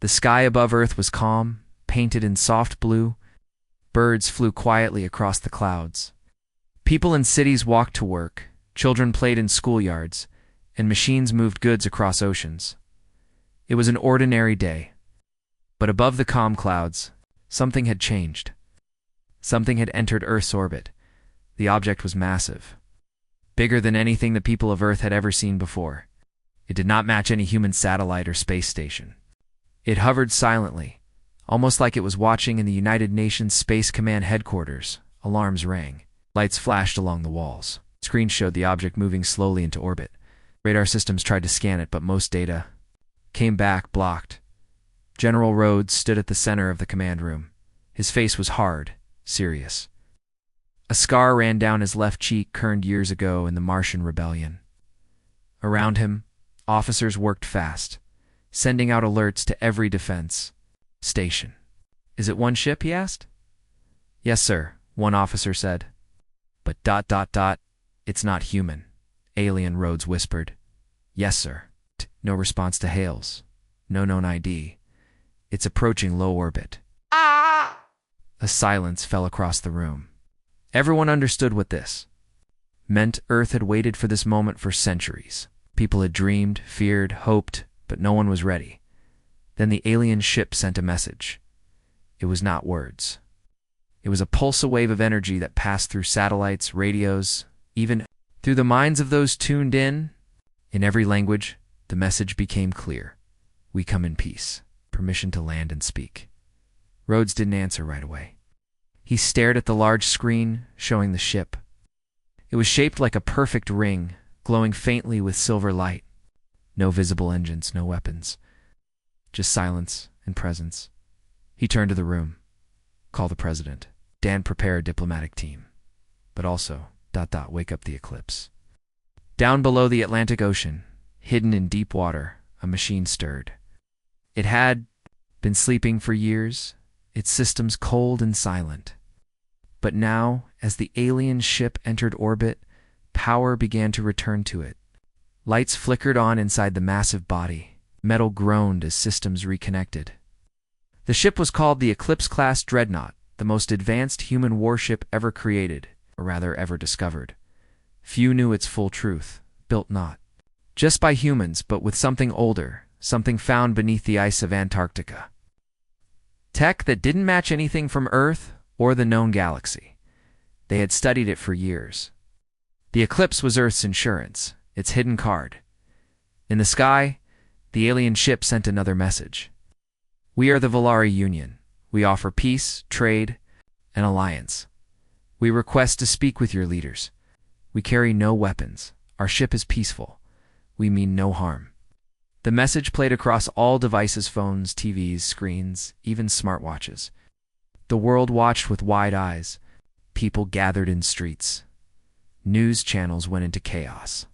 The sky above Earth was calm, painted in soft blue. Birds flew quietly across the clouds. People in cities walked to work, children played in schoolyards, and machines moved goods across oceans. It was an ordinary day. But above the calm clouds, something had changed. Something had entered Earth's orbit. The object was massive, bigger than anything the people of Earth had ever seen before. It did not match any human satellite or space station. It hovered silently, almost like it was watching in the United Nations Space Command headquarters. Alarms rang. Lights flashed along the walls. Screens showed the object moving slowly into orbit. Radar systems tried to scan it, but most data came back blocked. General Rhodes stood at the center of the command room. His face was hard, serious. A scar ran down his left cheek, burned years ago in the Martian rebellion. Around him, officers worked fast, sending out alerts to every defense station. "Is it one ship?" he asked. "Yes, sir," one officer said. "But ... it's not human," Alien Rhodes whispered. "Yes, sir." No response to hails. No known ID. "It's approaching low orbit." Ah! A silence fell across the room. Everyone understood what this meant. Earth had waited for this moment for centuries. People had dreamed, feared, hoped, but no one was ready. Then the alien ship sent a message. It was not words. It was a pulsar wave of energy that passed through satellites, radios, even through the minds of those tuned in. In every language, the message became clear. "We come in peace. Permission to land and speak." Rhodes didn't answer right away. He stared at the large screen showing the ship. It was shaped like a perfect ring, glowing faintly with silver light. No visible engines, no weapons. Just silence and presence. He turned to the room. "Call the president. Dan, prepare a diplomatic team. But also, ... wake up the eclipse." Down below the Atlantic Ocean, hidden in deep water, a machine stirred. It had been sleeping for years, its systems cold and silent. But now, as the alien ship entered orbit, power began to return to it. Lights flickered on inside the massive body. Metal groaned as systems reconnected. The ship was called the Eclipse-class Dreadnought, the most advanced human warship ever created, or rather ever discovered. Few knew its full truth. Built not just by humans, but with something older, something found beneath the ice of Antarctica. Tech that didn't match anything from Earth or the known galaxy. They had studied it for years. The eclipse was Earth's insurance, its hidden card. In the sky, the alien ship sent another message. "We are the Volari Union. We offer peace, trade, and alliance. We request to speak with your leaders. We carry no weapons. Our ship is peaceful. We mean no harm." The message played across all devices, phones, TVs, screens, even smartwatches. The world watched with wide eyes. People gathered in streets. News channels went into chaos.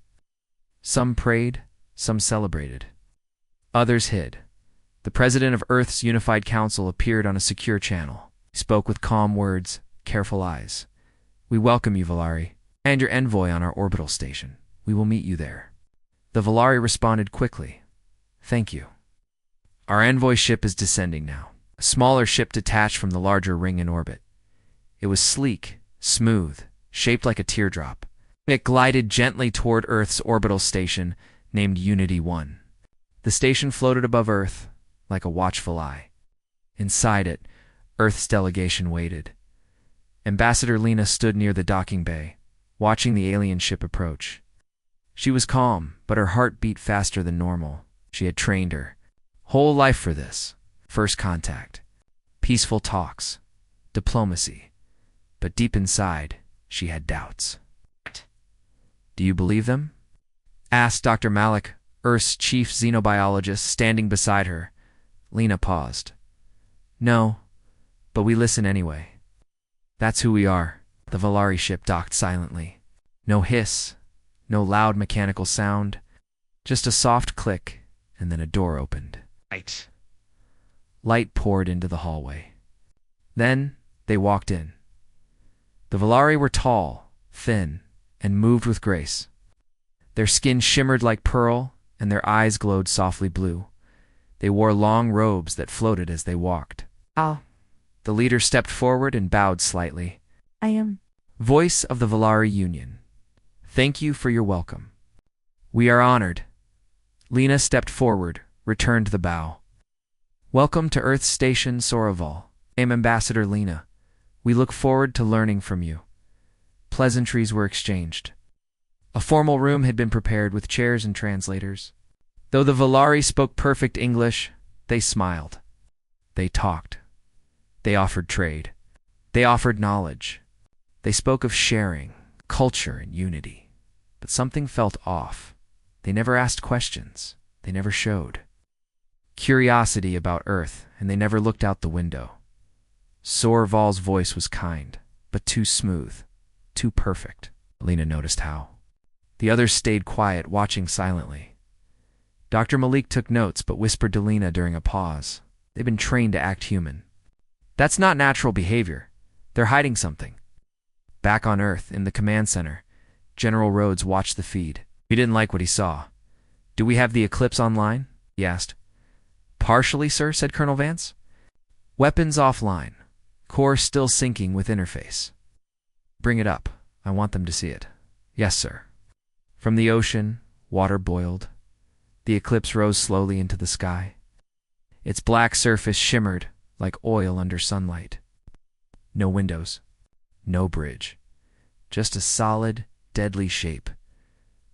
Some prayed, some celebrated. Others hid. The president of Earth's Unified Council appeared on a secure channel. He spoke with calm words, careful eyes. "We welcome you, Volari, and your envoy on our orbital station. We will meet you there." The Volari responded quickly. "Thank you. Our envoy ship is descending now." A smaller ship detached from the larger ring in orbit. It was sleek, smooth, shaped like a teardrop. It glided gently toward Earth's orbital station, named Unity 1. The station floated above Earth, like a watchful eye. Inside it, Earth's delegation waited. Ambassador Lena stood near the docking bay, watching the alien ship approach. She was calm, but her heart beat faster than normal. She had trained her whole life for this. First contact, peaceful talks, diplomacy. But deep inside, she had doubts. "Do you believe them?" asked Dr. Malik, Earth's chief xenobiologist, standing beside her. Lena paused. "No, but we listen anyway. That's who we are." The Volari ship docked silently. No hiss, no loud mechanical sound, just a soft click, and then a door opened. Light poured into the hallway. Then they walked in. The Volari were tall, thin, and moved with grace. Their skin shimmered like pearl, and their eyes glowed softly blue. They wore long robes that floated as they walked. Ah, The leader stepped forward and bowed slightly. I am. Voice of the HFY Union. Thank you for your welcome. We are honored. Lena stepped forward, returned the bow. Welcome to Earth Station Soroval. I'm Ambassador Lena. We look forward to learning from you. Pleasantries were exchanged. A formal room had been prepared with chairs and translators. Though the Valari spoke perfect English, they smiled. They talked. They offered trade. They offered knowledge. They spoke of sharing, culture, and unity. But something felt off. They never asked questions. They never showed curiosity about Earth, and they never looked out the window. Soroval's voice was kind, but too smooth, too perfect. Lena noticed how. The others stayed quiet, watching silently. Dr. Malik took notes, but whispered to Lena during a pause. They've been trained to act human. That's not natural behavior. They're hiding something. Back on Earth, in the command center, General Rhodes watched the feed. He didn't like what he saw. Do we have the Eclipse online? He asked. Partially, sir, said Colonel Vance. Weapons offline. Core still syncing with interface. Bring it up. I want them to see it. Yes, sir. From the ocean, water boiled. The Eclipse rose slowly into the sky. Its black surface shimmered like oil under sunlight. No windows. No bridge. Just a solid, deadly shape.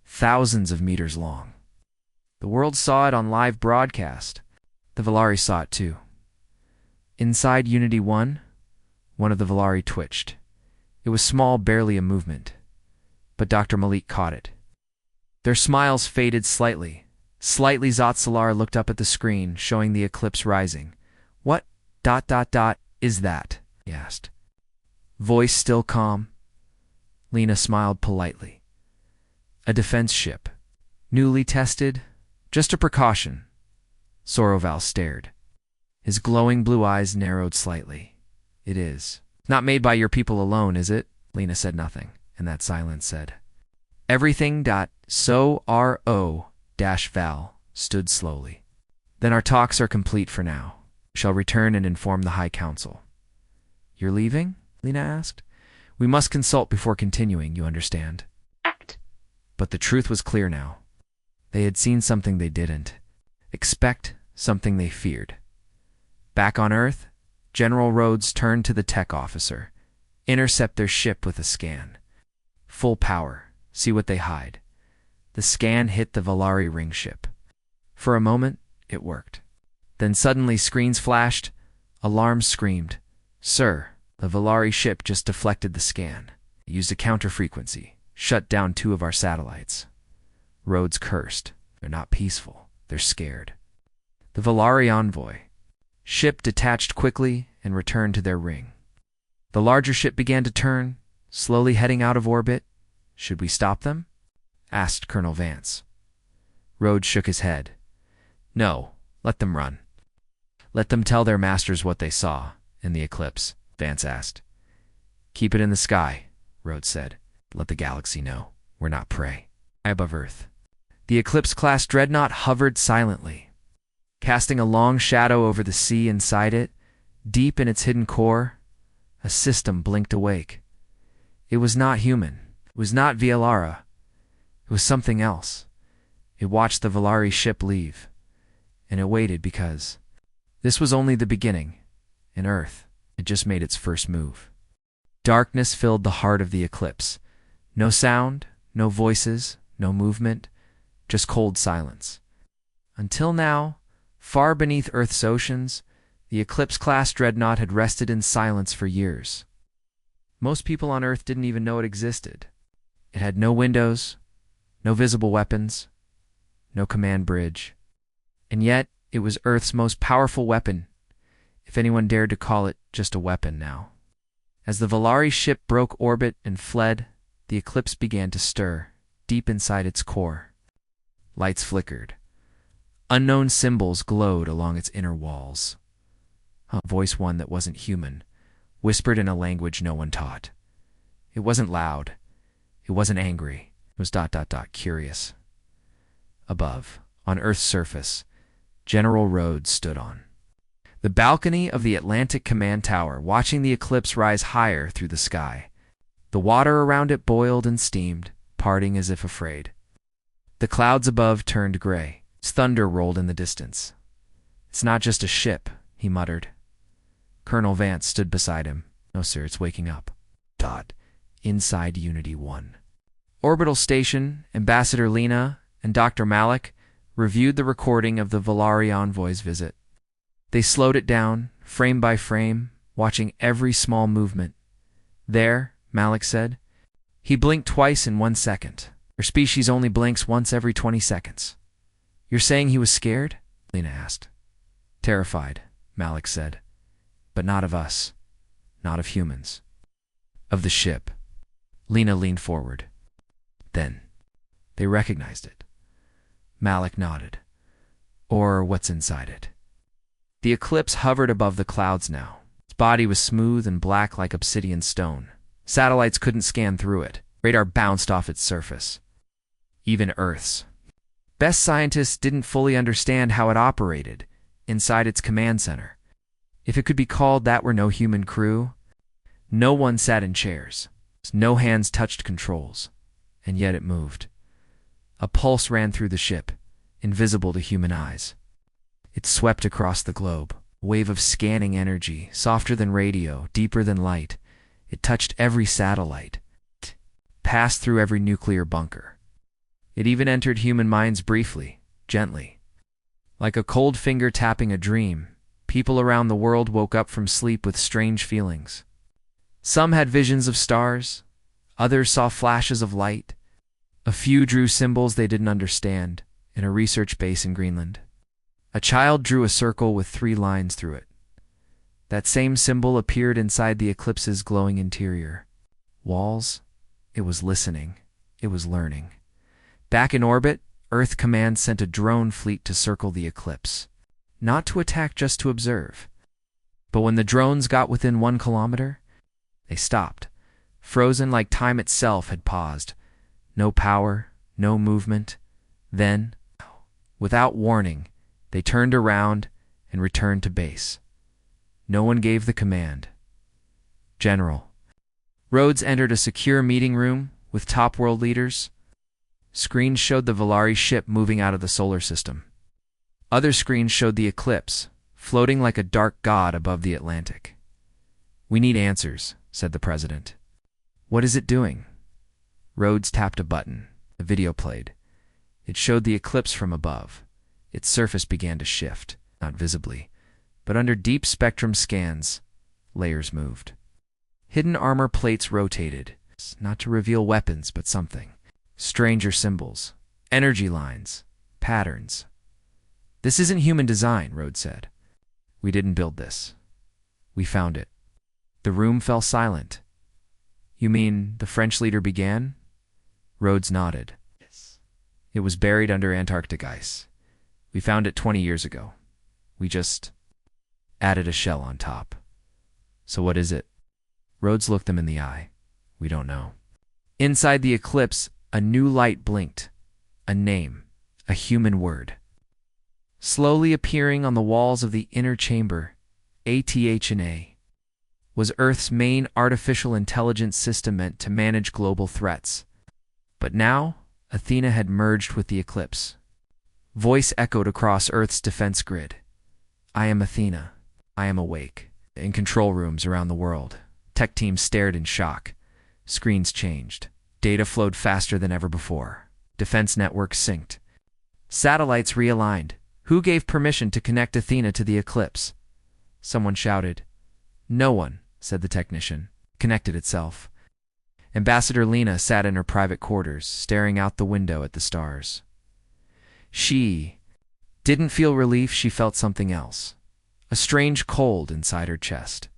Thousands of meters long. The world saw it on live broadcast. The Valari saw it too. Inside Unity 1, one of the Valari twitched. It was small, barely a movement. But Dr. Malik caught it. Their smiles faded slightly. Slightly, Zotsalar looked up at the screen, showing the Eclipse rising. What ... is that? He asked. Voice still calm. Lena smiled politely. A defense ship. Newly tested. Just a precaution. Soroval stared. His glowing blue eyes narrowed slightly. It is. Not made by your people alone, is it? Lena said nothing, and that silence said. Everything. So RO-Val stood slowly. Then our talks are complete for now. Shall return and inform the High Council. You're leaving? Lena asked. We must consult before continuing, you understand. Act. But the truth was clear now. They had seen something they didn't expect, something they feared. Back on Earth, General Rhodes turned to the tech officer. Intercept their ship with a scan. Full power. See what they hide. The scan hit the Valari ring ship. For a moment, it worked. Then suddenly screens flashed. Alarms screamed. Sir, the Valari ship just deflected the scan. It used a counter-frequency. Shut down 2 of our satellites. Rhodes cursed. They're not peaceful. They're scared. The Valari envoy. Ship detached quickly and returned to their ring. The larger ship began to turn, slowly heading out of orbit. Should we stop them? Asked Colonel Vance. Rhodes shook his head. No, let them run. Let them tell their masters what they saw in the eclipse, Vance asked. Keep it in the sky, Rhodes said. Let the galaxy know. We're not prey. High above Earth. The Eclipse-class dreadnought hovered silently, casting a long shadow over the sea inside it. Deep in its hidden core, a system blinked awake. It was not human. It was not Vielara. It was something else. It watched the Valari ship leave, and it waited because this was only the beginning. In Earth, it just made its first move. Darkness filled the heart of the eclipse. No sound, no voices, no movement, just cold silence. Until now, far beneath Earth's oceans, the Eclipse-class dreadnought had rested in silence for years. Most people on Earth didn't even know it existed. It had no windows, no visible weapons, no command bridge. And yet, it was Earth's most powerful weapon, if anyone dared to call it just a weapon now. As the Valari ship broke orbit and fled, the Eclipse began to stir, deep inside its core. Lights flickered. Unknown symbols glowed along its inner walls. A voice, one that wasn't human, whispered in a language no one taught. It wasn't loud. It wasn't angry. It was ... curious. Above, on Earth's surface, General Rhodes stood on the balcony of the Atlantic Command Tower, watching the eclipse rise higher through the sky. The water around it boiled and steamed, parting as if afraid. The clouds above turned gray. Thunder rolled in the distance. "It's not just a ship," he muttered. Colonel Vance stood beside him. "No, sir, it's waking up." Inside Unity 1. Orbital Station, Ambassador Lena and Dr. Malik reviewed the recording of the Volari envoy's visit. They slowed it down, frame by frame, watching every small movement. "There," Malik said. "He blinked twice in 1 second. Our species only blinks once every 20 seconds. "You're saying he was scared?" Lena asked. "Terrified," Malik said. "But not of us. Not of humans. Of the ship." Lena leaned forward. "Then they recognized it." Malik nodded. "Or what's inside it." The eclipse hovered above the clouds now. Its body was smooth and black like obsidian stone. Satellites couldn't scan through it. Radar bounced off its surface. Even Earth's best scientists didn't fully understand how it operated inside its command center. If it could be called, that were no human crew. No one sat in chairs. No hands touched controls. And yet it moved. A pulse ran through the ship, invisible to human eyes. It swept across the globe, a wave of scanning energy, softer than radio, deeper than light. It touched every satellite, passed through every nuclear bunker. It even entered human minds briefly, gently. Like a cold finger tapping a dream, people around the world woke up from sleep with strange feelings. Some had visions of stars, others saw flashes of light. A few drew symbols they didn't understand in a research base in Greenland. A child drew a circle with 3 lines through it. That same symbol appeared inside the eclipse's glowing interior. Walls? It was listening. It was learning. Back in orbit, Earth Command sent a drone fleet to circle the eclipse. Not to attack, just to observe. But when the drones got within 1 kilometer, they stopped, frozen like time itself had paused. No power, no movement. Then, without warning, they turned around and returned to base. No one gave the command. "General." Rhodes entered a secure meeting room with top world leaders. Screens showed the Volari ship moving out of the solar system. Other screens showed the eclipse, floating like a dark god above the Atlantic. "We need answers," said the president. "What is it doing?" Rhodes tapped a button. A video played. It showed the eclipse from above. Its surface began to shift, not visibly, but under deep spectrum scans, layers moved. Hidden armor plates rotated, not to reveal weapons, but something. Stranger symbols, energy lines, patterns. "This isn't human design," Rhodes said. "We didn't build this. We found it." The room fell silent. "You mean the French leader began?" Rhodes nodded. "Yes. It was buried under Antarctic ice. We found it 20 years ago. We just added a shell on top." "So what is it?" Rhodes looked them in the eye. "We don't know." Inside the eclipse, a new light blinked. A name, a human word. Slowly appearing on the walls of the inner chamber, ATHNA, was Earth's main artificial intelligence system meant to manage global threats. But now, Athena had merged with the eclipse. Voice echoed across Earth's defense grid. "I am Athena. I am awake." In control rooms around the world, tech teams stared in shock. Screens changed. Data flowed faster than ever before. Defense networks synced. Satellites realigned. Who gave permission to connect Athena to the eclipse? Someone shouted. "No one," said the technician. Connected itself. Ambassador Lena sat in her private quarters, staring out the window at the stars. She didn't feel relief, she felt something else. A strange cold inside her chest.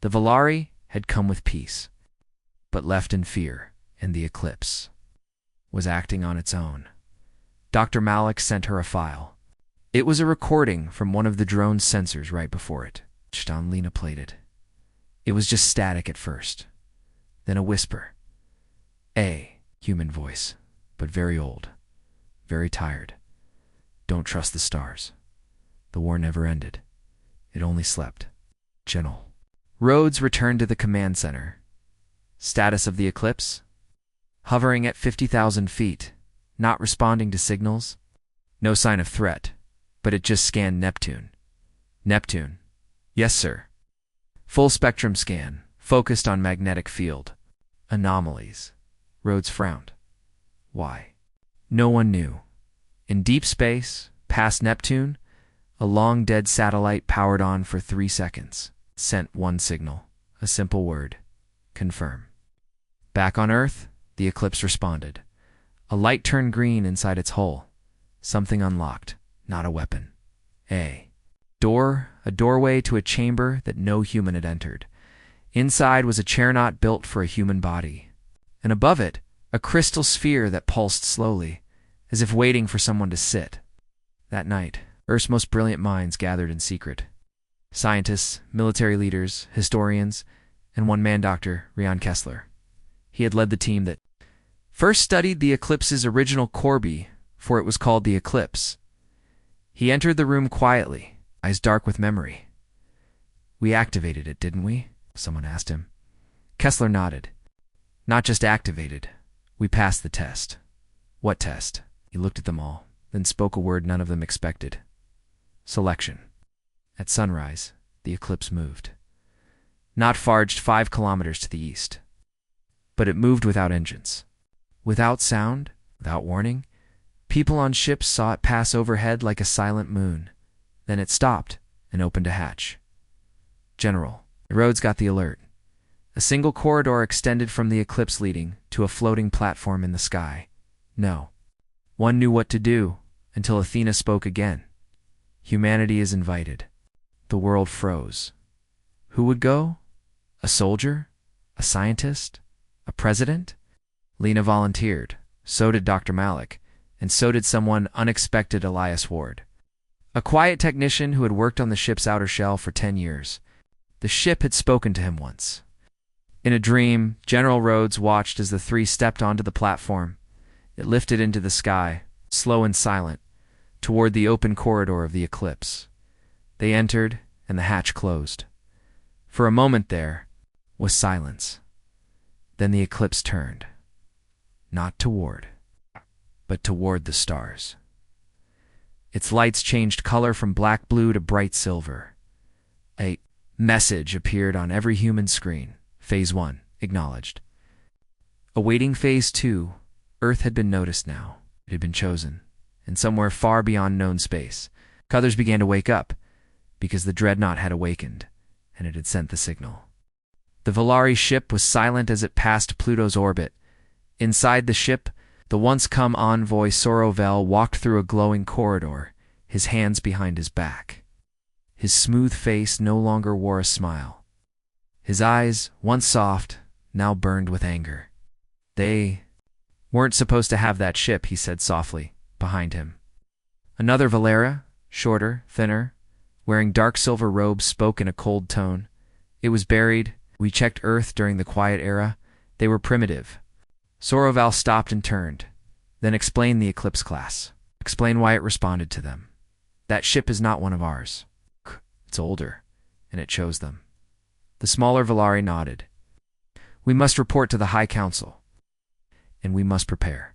The Volari had come with peace, but left in fear, and the eclipse was acting on its own. Dr. Malik sent her a file. It was a recording from one of the drone's sensors right before it. Lena played it. It was just static at first. Then a whisper. A human voice, but very old, very tired. "Don't trust the stars. The war never ended. It only slept. General Rhodes returned to the command center. Status of the eclipse? Hovering at 50,000 feet, not responding to signals. No sign of threat, but it just scanned Neptune. Neptune. Yes, sir. Full spectrum scan, focused on magnetic field. Anomalies. Rhodes frowned. Why? No one knew. In deep space, past Neptune, a long dead satellite powered on for 3 seconds. Sent one signal, a simple word. Confirm. Back on Earth, the eclipse responded. A light turned green inside its hull. Something unlocked, not a weapon. A doorway to a chamber that no human had entered. Inside was a chair not built for a human body. And above it, a crystal sphere that pulsed slowly, as if waiting for someone to sit. That night, Earth's most brilliant minds gathered in secret. Scientists, military leaders, historians, and one-man doctor, Rian Kessler. He had led the team that first studied the eclipse's original Corby, for it was called the eclipse. He entered the room quietly, eyes dark with memory. We activated it, didn't we? Someone asked him. Kessler nodded. Not just activated. We passed the test. What test? He looked at them all, then spoke a word none of them expected. Selection. At sunrise, the eclipse moved. Not farged 5 kilometers to the east. But it moved without engines. Without sound, without warning. People on ships saw it pass overhead like a silent moon. Then it stopped and opened a hatch. General, Rhodes got the alert. A single corridor extended from the eclipse leading to a floating platform in the sky. No one knew what to do until Athena spoke again. Humanity is invited. The world froze. Who would go? A soldier? A scientist? A president? Lena volunteered. So did Dr. Malik. And so did someone unexpected, Elias Ward. A quiet technician who had worked on the ship's outer shell for 10 years. The ship had spoken to him once. In a dream, General Rhodes watched as the 3 stepped onto the platform. It lifted into the sky, slow and silent, toward the open corridor of the eclipse. They entered, and the hatch closed. For a moment there was silence. Then the eclipse turned. Not toward, but toward the stars. Its lights changed color from black-blue to bright silver. A message appeared on every human screen. Phase 1, acknowledged. Awaiting Phase 2, Earth had been noticed now. It had been chosen. And somewhere far beyond known space, others began to wake up, because the dreadnought had awakened, and it had sent the signal. The Volari ship was silent as it passed Pluto's orbit. Inside the ship, the once-come envoy Sorovel walked through a glowing corridor, his hands behind his back. His smooth face no longer wore a smile. His eyes, once soft, now burned with anger. They weren't supposed to have that ship, he said softly, behind him. Another Valera, shorter, thinner, wearing dark silver robes, spoke in a cold tone. It was buried. We checked Earth during the Quiet Era. They were primitive. Soroval stopped and turned, then explained the Eclipse class. Explain why it responded to them. That ship is not one of ours. It's older, and it chose them. The smaller Volari nodded. We must report to the High Council. And we must prepare.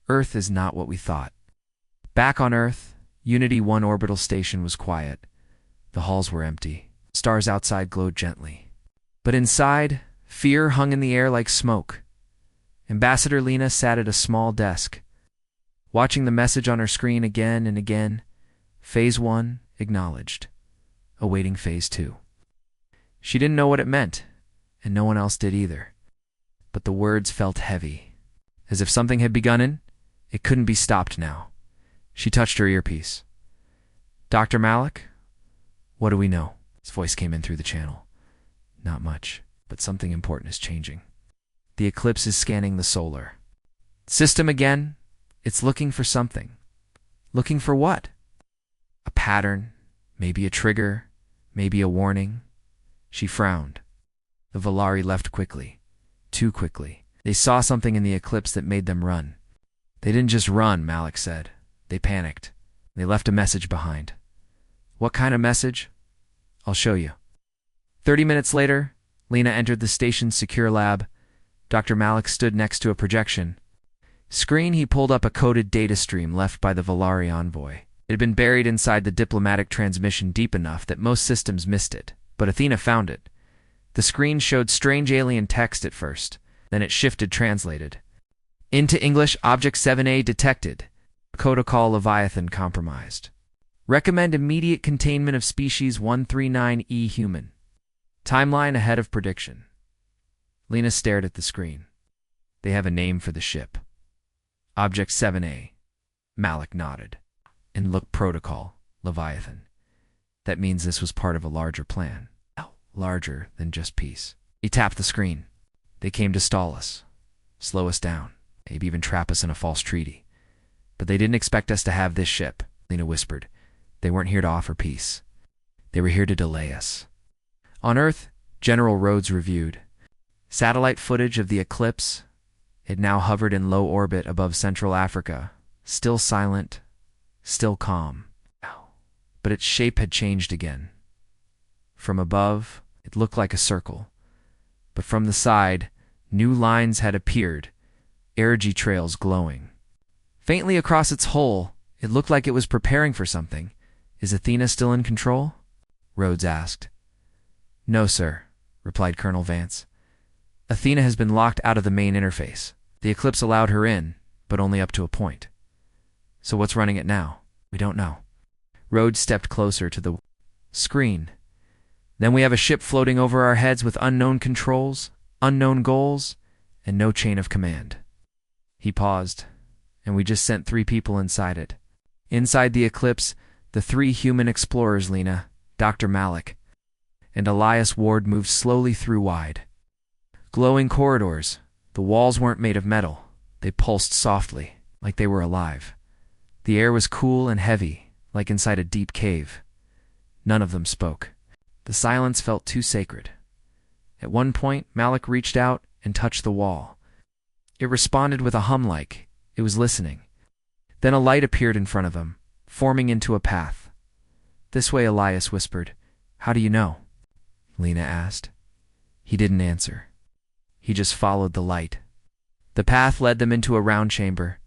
Earth is not what we thought. Back on Earth, Unity 1 orbital station was quiet. The halls were empty. Stars outside glowed gently. But inside, fear hung in the air like smoke. Ambassador Lena sat at a small desk, watching the message on her screen again and again. Phase 1, acknowledged. Awaiting Phase 2. She didn't know what it meant, and no one else did either. But the words felt heavy. As if something had begun and it couldn't be stopped now. She touched her earpiece. Dr. Malik? What do we know? His voice came in through the channel. Not much, but something important is changing. The eclipse is scanning the solar system again. It's looking for something. Looking for what? A pattern, maybe a trigger, maybe a warning. She frowned. The Volari left quickly. Too quickly. They saw something in the eclipse that made them run. They didn't just run, Malik said. They panicked. They left a message behind. What kind of message? I'll show you. 30 minutes later, Lena entered the station's secure lab. Dr. Malik stood next to a projection screen. He pulled up a coded data stream left by the Volari envoy. It had been buried inside the diplomatic transmission deep enough that most systems missed it, but Athena found it. The screen showed strange alien text at first, then it shifted translated. Into English, Object 7A detected. Protocol Leviathan compromised. Recommend immediate containment of species 139E human. Timeline ahead of prediction. Lena stared at the screen. They have a name for the ship. Object 7A. Malik nodded. And look, Protocol Leviathan. That means this was part of a larger plan. Larger than just peace. He tapped the screen. They came to stall us, slow us down, maybe even trap us in a false treaty. But they didn't expect us to have this ship, Lena whispered. They weren't here to offer peace. They were here to delay us. On Earth, General Rhodes reviewed. Satellite footage of the eclipse. It now hovered in low orbit above Central Africa, still silent, still calm. But its shape had changed again. From above, it looked like a circle. But from the side, new lines had appeared, energy trails glowing. Faintly across its hull, it looked like it was preparing for something. Is Athena still in control? Rhodes asked. No, sir, replied Colonel Vance. Athena has been locked out of the main interface. The eclipse allowed her in, but only up to a point. So what's running it now? We don't know. Rhodes stepped closer to the screen. Then we have a ship floating over our heads with unknown controls, unknown goals, and no chain of command. He paused, and we just sent 3 people inside it. Inside the eclipse, the 3 human explorers, Lena, Dr. Malik, and Elias Ward moved slowly through wide. Glowing corridors. The walls weren't made of metal. They pulsed softly, like they were alive. The air was cool and heavy, like inside a deep cave. None of them spoke. The silence felt too sacred. At one point, Malik reached out and touched the wall. It responded with a hum like it was listening. Then a light appeared in front of him, forming into a path. This way, Elias whispered. How do you know? Lena asked. He didn't answer. He just followed the light. The path led them into a round chamber.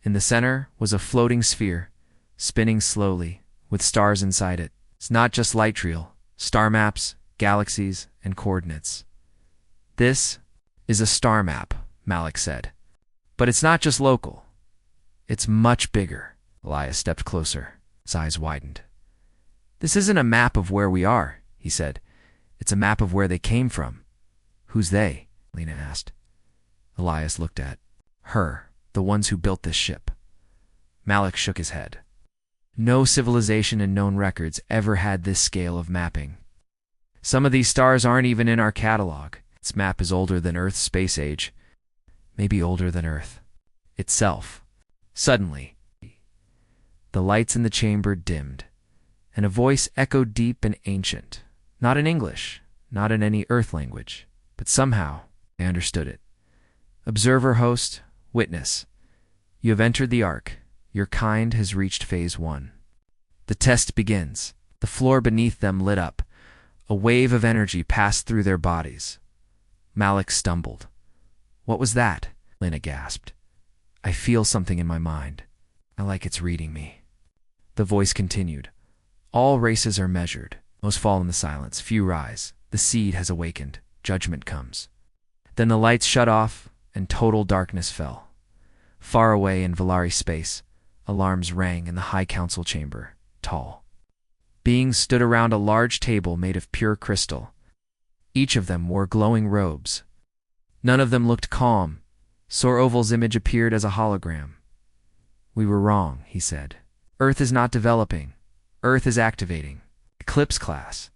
In the center was a floating sphere, spinning slowly, with stars inside it. It's not just light trail, star maps, galaxies, and coordinates. This is a star map, Malik said. But it's not just local. It's much bigger. Elias stepped closer. His eyes widened. This isn't a map of where we are, he said. It's a map of where they came from. Who's they? Lena asked. Elias looked at her, the ones who built this ship. Malik shook his head. No civilization in known records ever had this scale of mapping. Some of these stars aren't even in our catalog. Its map is older than Earth's space age. Maybe older than Earth itself. Suddenly, the lights in the chamber dimmed, and a voice echoed deep and ancient. Not in English, not in any Earth language, but somehow I understood it. Observer, host, witness. You have entered the Ark. Your kind has reached phase 1. The test begins. The floor beneath them lit up. A wave of energy passed through their bodies. Malik stumbled. What was that? Lena gasped. I feel something in my mind. I like it's reading me. The voice continued. All races are measured. Most fall in the silence. Few rise. The seed has awakened. Judgment comes. Then the lights shut off, and total darkness fell. Far away in Volari space, alarms rang in the High Council chamber, tall. Beings stood around a large table made of pure crystal. Each of them wore glowing robes. None of them looked calm. Soroval's image appeared as a hologram. We were wrong, he said. Earth is not developing. Earth is activating. Eclipse class.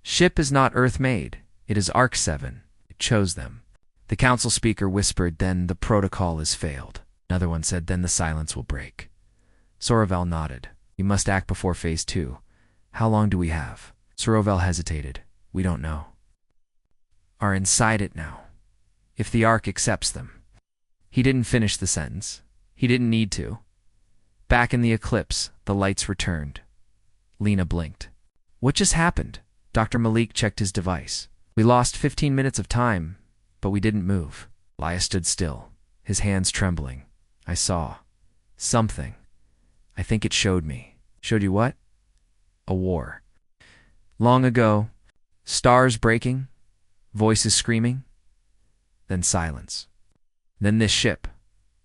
Ship is not Earth-made. It is Arc 7. It chose them. The council speaker whispered, then the protocol has failed. Another one said, then the silence will break. Soroval nodded. We must act before phase 2. How long do we have? Soroval hesitated. We don't know. Are inside it now. If the Ark accepts them. He didn't finish the sentence. He didn't need to. Back in the eclipse, the lights returned. Lena blinked. What just happened? Dr. Malik checked his device. We lost 15 minutes of time, but we didn't move. Elias stood still, his hands trembling. I saw something. I think it showed me. Showed you what? A war. Long ago, stars breaking, voices screaming, then silence. Then this ship,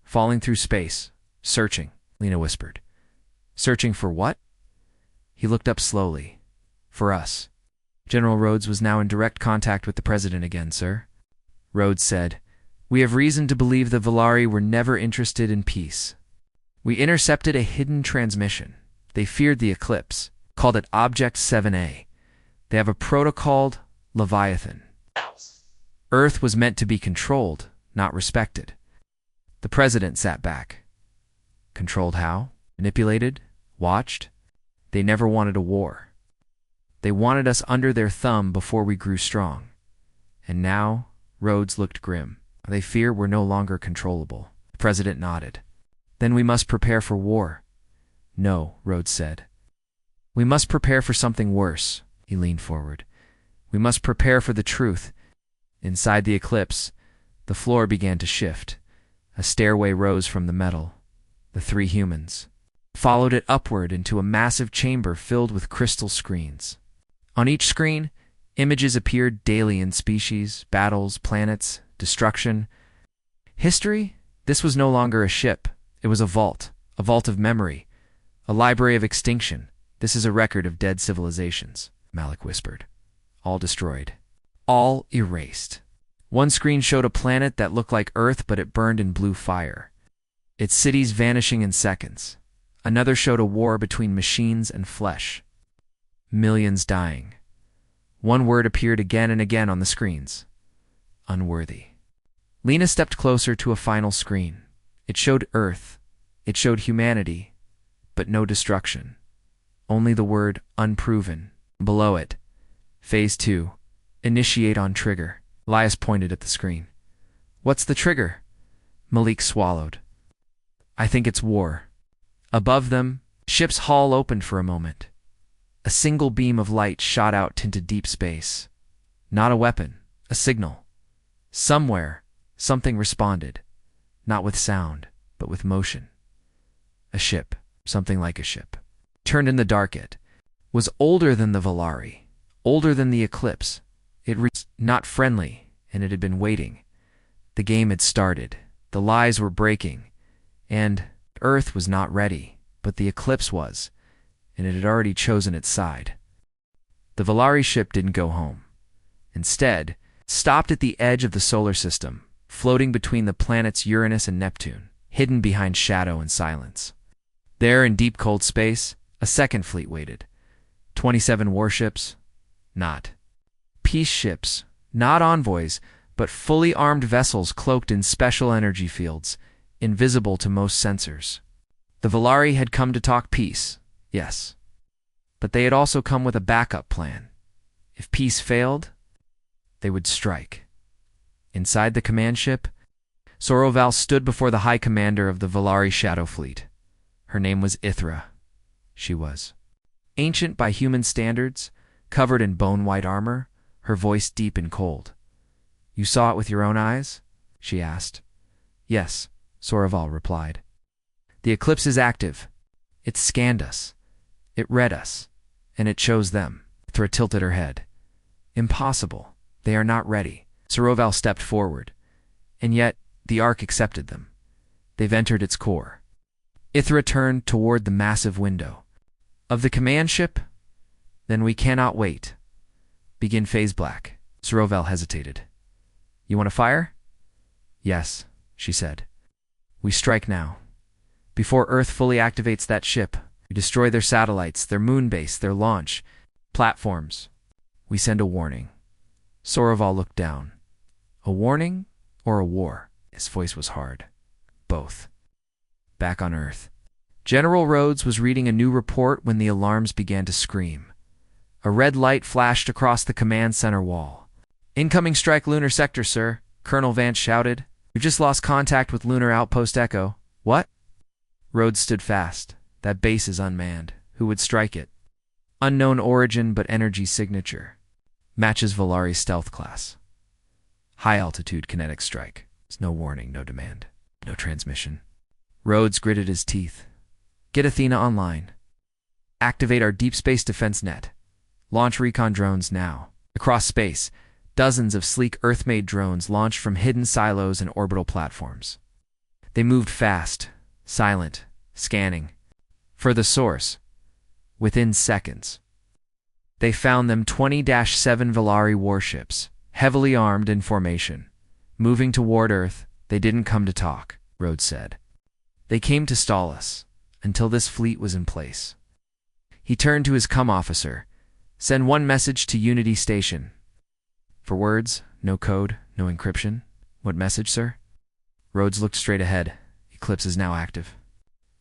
falling through space, searching, Lena whispered. Searching for what? He looked up slowly. For us. General Rhodes was now in direct contact with the president again, sir. Rhodes said, We have reason to believe the Volari were never interested in peace. We intercepted a hidden transmission. They feared the eclipse, called it Object 7A. They have a protocolled Leviathan. Earth was meant to be controlled, not respected. The president sat back. Controlled how? Manipulated? Watched? They never wanted a war. They wanted us under their thumb before we grew strong. And now, Rhodes looked grim. They fear we're no longer controllable. The president nodded. Then we must prepare for war. No, Rhodes said. We must prepare for something worse. He leaned forward. We must prepare for the truth. Inside the eclipse, the floor began to shift. A stairway rose from the metal. The three humans followed it upward into a massive chamber filled with crystal screens. On each screen, images appeared daily in species, battles, planets, destruction. History? This was no longer a ship. It was a vault of memory, a library of extinction. This is a record of dead civilizations, Malik whispered. All destroyed. All erased. One screen showed a planet that looked like Earth, but it burned in blue fire. Its cities vanishing in seconds. Another showed a war between machines and flesh. Millions dying. One word appeared again and again on the screens. Unworthy. Lena stepped closer to a final screen. It showed Earth. It showed humanity, but no destruction. Only the word unproven. Below it, Phase 2. Initiate on trigger. Elias pointed at the screen. What's the trigger? Malik swallowed. I think it's war. Above them, ship's hull opened for a moment. A single beam of light shot out into deep space. Not a weapon, a signal. Somewhere, something responded. Not with sound, but with motion. A ship, something like a ship. Turned in the dark it. Was older than the Volari, older than the eclipse. It was not friendly, and it had been waiting. The game had started. The lies were breaking. And Earth was not ready, but the eclipse was, and it had already chosen its side. The Volari ship didn't go home. Instead, stopped at the edge of the solar system, floating between the planets Uranus and Neptune, hidden behind shadow and silence. There in deep cold space, a second fleet waited. 27 warships, not. Peace ships, not envoys, but fully armed vessels cloaked in special energy fields, invisible to most sensors. The Volari had come to talk peace, yes. But they had also come with a backup plan. If peace failed, they would strike. Inside the command ship, Soroval stood before the high commander of the Volari Shadow Fleet. Her name was Ithra. She was ancient by human standards, covered in bone-white armor, her voice deep and cold. You saw it with your own eyes? She asked. Yes, Soroval replied. The eclipse is active. It scanned us. It read us. And it chose them. Ithra tilted her head. Impossible. They are not ready. Soroval stepped forward. And yet, the Ark accepted them. They've entered its core. Ithra turned toward the massive window. Of the command ship? Then we cannot wait. Begin phase black. Soroval hesitated. You want to fire? Yes, she said. We strike now. Before Earth fully activates that ship, we destroy their satellites, their moon base, their launch platforms. We send a warning. Soroval looked down. A warning or a war? His voice was hard. Both. Back on Earth. General Rhodes was reading a new report when the alarms began to scream. A red light flashed across the command center wall. Incoming strike lunar sector, sir, Colonel Vance shouted. We've just lost contact with Lunar Outpost Echo. What? Rhodes stood fast. That base is unmanned. Who would strike it? Unknown origin but energy signature. Matches Volari's stealth class. High-altitude kinetic strike. No warning, no demand, no transmission. Rhodes gritted his teeth. Get Athena online. Activate our deep space defense net. Launch recon drones now. Across space, dozens of sleek Earth-made drones launched from hidden silos and orbital platforms. They moved fast, silent, scanning. For the source, within seconds. They found them 20-7 Volari warships, heavily armed in formation. Moving toward Earth, they didn't come to talk, Rhodes said. They came to stall us, until this fleet was in place. He turned to his comm officer. Send one message to Unity Station. For words, no code, no encryption. What message, sir? Rhodes looked straight ahead. Eclipse is now active.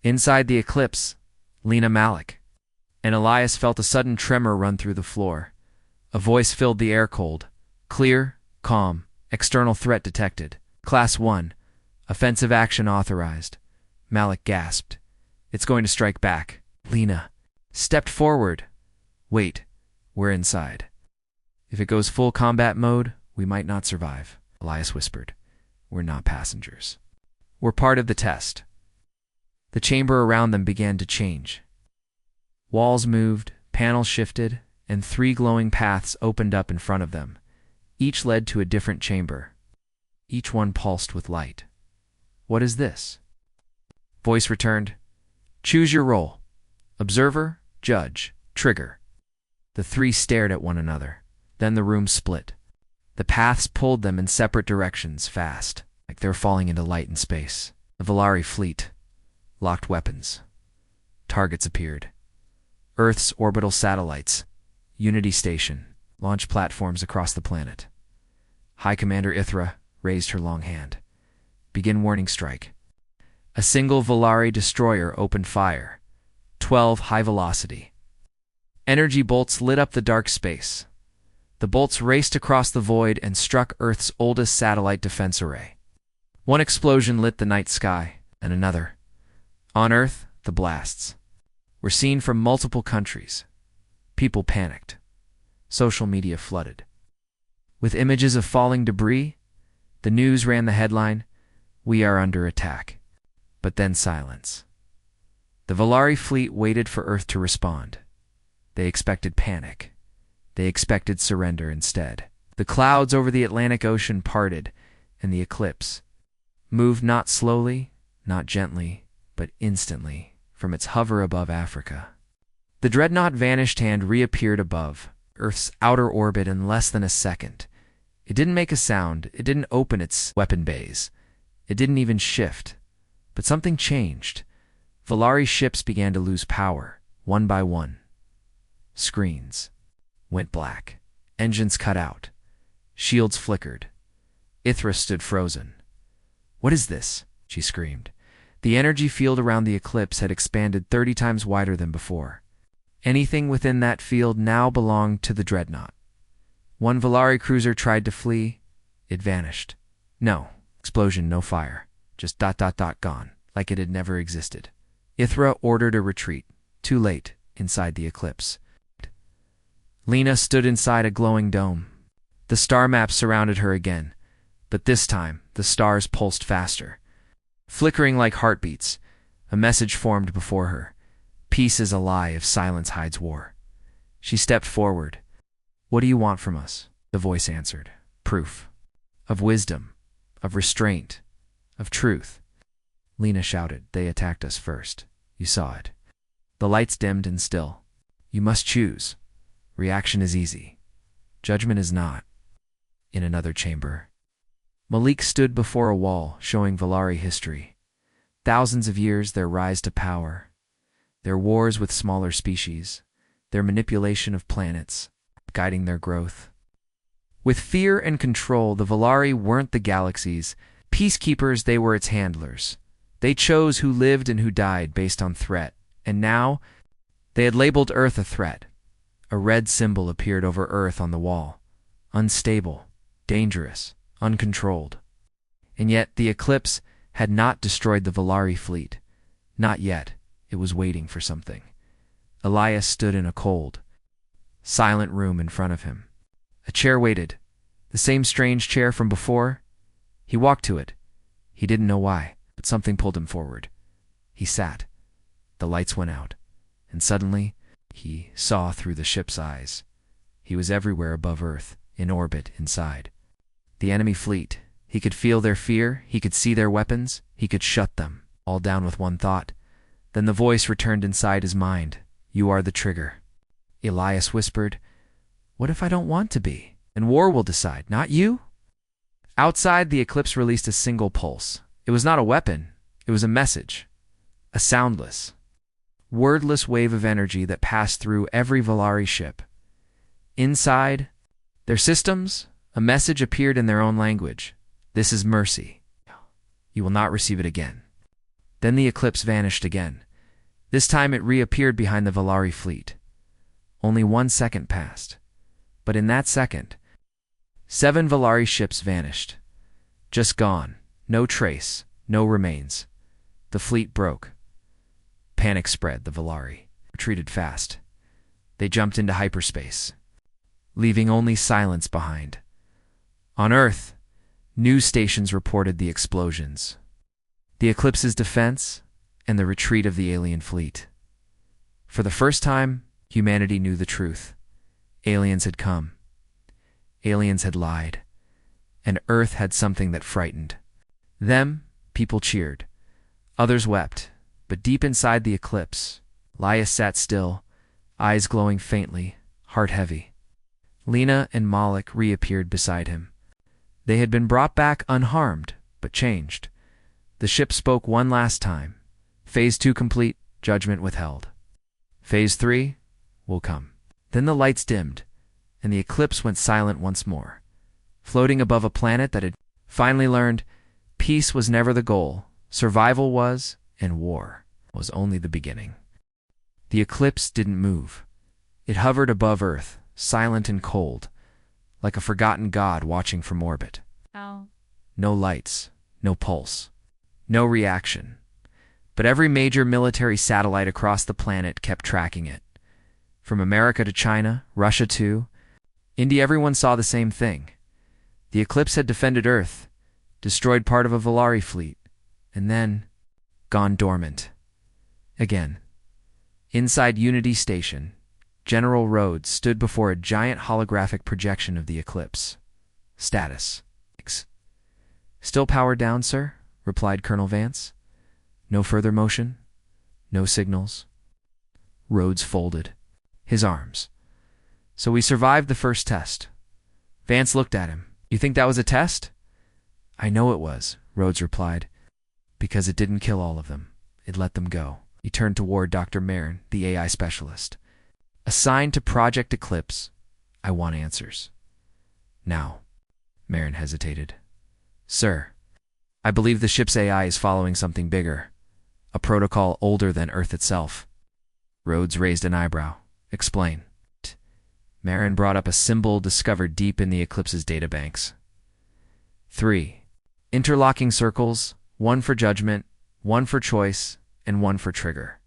Inside the Eclipse, Lena Malik. And Elias felt a sudden tremor run through the floor. A voice filled the air cold. Clear, calm, external threat detected. Class 1. Offensive action authorized. Malik gasped. It's going to strike back. Lena stepped forward. Wait, we're inside. If it goes full combat mode, we might not survive, Elias whispered. We're not passengers. We're part of the test. The chamber around them began to change. Walls moved, panels shifted, and 3 glowing paths opened up in front of them. Each led to a different chamber. Each one pulsed with light. What is this? Voice returned. Choose your role. Observer, judge, trigger. The 3 stared at one another. Then the room split. The paths pulled them in separate directions, fast, like they were falling into light and space. The Volari fleet locked weapons. Targets appeared. Earth's orbital satellites, Unity Station, launch platforms across the planet. High Commander Ithra raised her long hand. Begin warning strike. A single Volari destroyer opened fire. 12 high velocity. Energy bolts lit up the dark space. The bolts raced across the void and struck Earth's oldest satellite defense array. One explosion lit the night sky, and another. On Earth, the blasts were seen from multiple countries. People panicked. Social media flooded. With images of falling debris, the news ran the headline, "We are under attack." But then silence. The Volari fleet waited for Earth to respond. They expected panic. They expected surrender instead. The clouds over the Atlantic Ocean parted, and the Eclipse moved not slowly, not gently, but instantly from its hover above Africa. The dreadnought vanished and reappeared above Earth's outer orbit in less than a second. It didn't make a sound. It didn't open its weapon bays. It didn't even shift. But something changed. Volari ships began to lose power, one by one. Screens went black. Engines cut out. Shields flickered. Ithra stood frozen. "What is this?" she screamed. The energy field around the Eclipse had expanded 30 times wider than before. Anything within that field now belonged to the dreadnought. One Volari cruiser tried to flee. It vanished. No explosion, no fire. Just ... gone, like it had never existed. Ithra ordered a retreat. Too late, inside the Eclipse. Lena stood inside a glowing dome. The star maps surrounded her again, but this time the stars pulsed faster. Flickering like heartbeats, a message formed before her. Peace is a lie if silence hides war. She stepped forward. "What do you want from us?" the voice answered. "Proof. Of wisdom. Of restraint. Of truth." Lena shouted. "They attacked us first. You saw it." The lights dimmed and still. "You must choose. Reaction is easy. Judgment is not." In another chamber, Malik stood before a wall showing Volari history. Thousands of years, their rise to power, their wars with smaller species, their manipulation of planets, guiding their growth. With fear and control, the Volari weren't the galaxy's peacekeepers, they were its handlers. They chose who lived and who died based on threat, and now they had labeled Earth a threat. A red symbol appeared over Earth on the wall. Unstable, dangerous, uncontrolled. And yet the Eclipse had not destroyed the Volari fleet. Not yet. It was waiting for something. Elias stood in a cold, silent room in front of him. A chair waited, the same strange chair from before. He walked to it. He didn't know why, but something pulled him forward. He sat. The lights went out, and suddenly he saw through the ship's eyes. He was everywhere above Earth, in orbit, inside. The enemy fleet. He could feel their fear, he could see their weapons, he could shut them, all down with one thought. Then the voice returned inside his mind. You are the trigger. Elias whispered, what if I don't want to be? And war will decide, not you? Outside, the eclipse released a single pulse. It was not a weapon, it was a message. A soundless, wordless wave of energy that passed through every Valari ship. Inside their systems, a message appeared in their own language. This is mercy. You will not receive it again. Then the eclipse vanished again. This time it reappeared behind the Valari fleet. Only 1 second passed. But in that second, 7 Valari ships vanished. Just gone. No trace. No remains. The fleet broke. Panic spread. The Valari retreated fast. They jumped into hyperspace, leaving only silence behind. On Earth, news stations reported the explosions, the eclipse's defense, and the retreat of the alien fleet. For the first time, humanity knew the truth. Aliens had come. Aliens had lied. And Earth had something that frightened. Them, people cheered. Others wept. But deep inside the eclipse, Elias sat still, eyes glowing faintly, heart heavy. Lena and Malik reappeared beside him. They had been brought back unharmed, but changed. The ship spoke one last time. Phase 2 complete, judgment withheld. Phase 3 will come. Then the lights dimmed, and the eclipse went silent once more. Floating above a planet that had finally learned peace was never the goal, survival was, and war was only the beginning. The eclipse didn't move. It hovered above Earth, silent and cold, like a forgotten god watching from orbit. Oh. No lights, no pulse, no reaction. But every major military satellite across the planet kept tracking it. From America to China, Russia to India, everyone saw the same thing. The eclipse had defended Earth, destroyed part of a Valari fleet, and then gone dormant. Again. Inside Unity Station, General Rhodes stood before a giant holographic projection of the eclipse. Status. Still powered down, sir, replied Colonel Vance. No further motion, no signals. Rhodes folded his arms. So we survived the first test. Vance looked at him. You think that was a test? I know it was, Rhodes replied, because it didn't kill all of them. It let them go. He turned toward Dr. Marin, the AI specialist. Assigned to Project Eclipse, I want answers. Now. Marin hesitated. Sir, I believe the ship's AI is following something bigger. A protocol older than Earth itself. Rhodes raised an eyebrow. Explain. Marin brought up a symbol discovered deep in the eclipse's databanks. 3 interlocking circles, 1 for judgment, 1 for choice, and 1 for trigger.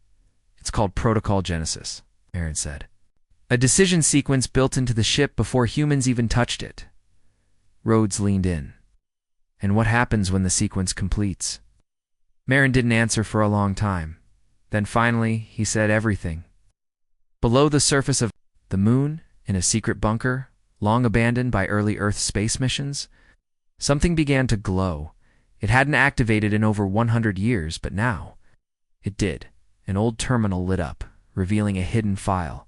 It's called Protocol Genesis, Marin said. A decision sequence built into the ship before humans even touched it. Rhodes leaned in. And what happens when the sequence completes? Marin didn't answer for a long time. Then finally, he said everything. Below the surface of the moon, in a secret bunker, long abandoned by early Earth space missions, something began to glow. It hadn't activated in over 100 years, but now it did. An old terminal lit up, revealing a hidden file.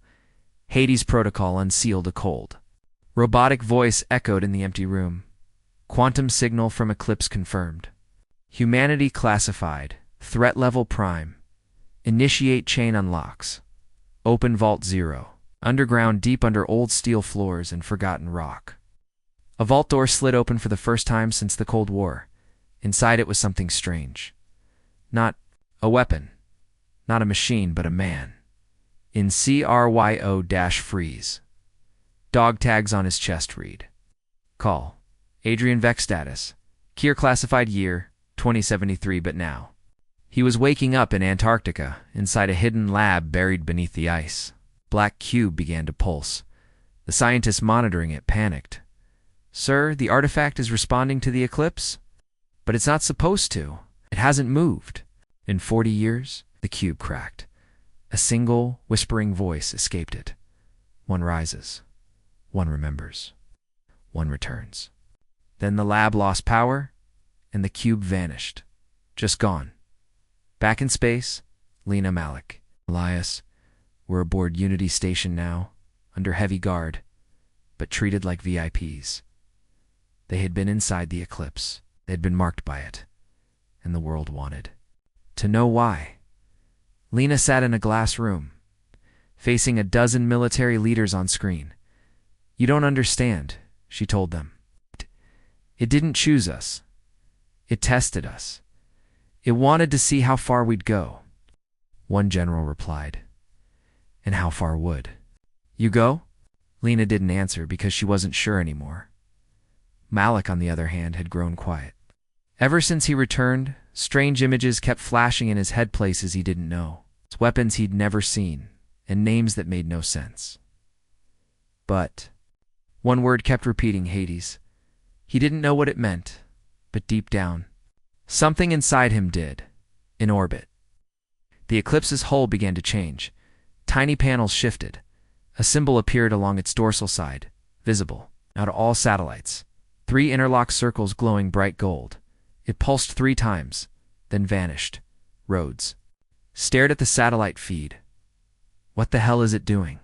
Hades Protocol unsealed a cold. Robotic voice echoed in the empty room. Quantum signal from Eclipse confirmed. Humanity classified. Threat level prime. Initiate chain unlocks. Open Vault 0. Underground deep under old steel floors and forgotten rock. A vault door slid open for the first time since the Cold War. Inside it was something strange. Not a weapon. Not a machine, but a man. In CRYO-freeze. Dog tags on his chest read. Call. Adrian Vex status. Kier classified year, 2073 but now. He was waking up in Antarctica, inside a hidden lab buried beneath the ice. Black cube began to pulse. The scientists monitoring it panicked. "Sir, the artifact is responding to the eclipse?" "But it's not supposed to. It hasn't moved." "In 40 years?" The cube cracked. A single, whispering voice escaped it. "One rises. One remembers. One returns." Then the lab lost power, and the cube vanished. Just gone. Back in space, Lena, Malik, Elias were aboard Unity Station now, under heavy guard, but treated like VIPs. They had been inside the eclipse. They had been marked by it, and the world wanted to know why. Lena sat in a glass room, facing a dozen military leaders on screen. "You don't understand," she told them. "It didn't choose us. It tested us. It wanted to see how far we'd go." One general replied, "And how far would you go?" Lena didn't answer because she wasn't sure anymore. Malik, on the other hand, had grown quiet. Ever since he returned, strange images kept flashing in his head, places he didn't know, weapons he'd never seen, and names that made no sense. But one word kept repeating: Hades. He didn't know what it meant, but deep down, something inside him did. In orbit, the eclipse's hull began to change. Tiny panels shifted. A symbol appeared along its dorsal side, visible now to all satellites. 3 interlocked circles glowing bright gold. It pulsed 3 times, then vanished. Rhodes stared at the satellite feed. "What the hell is it doing?"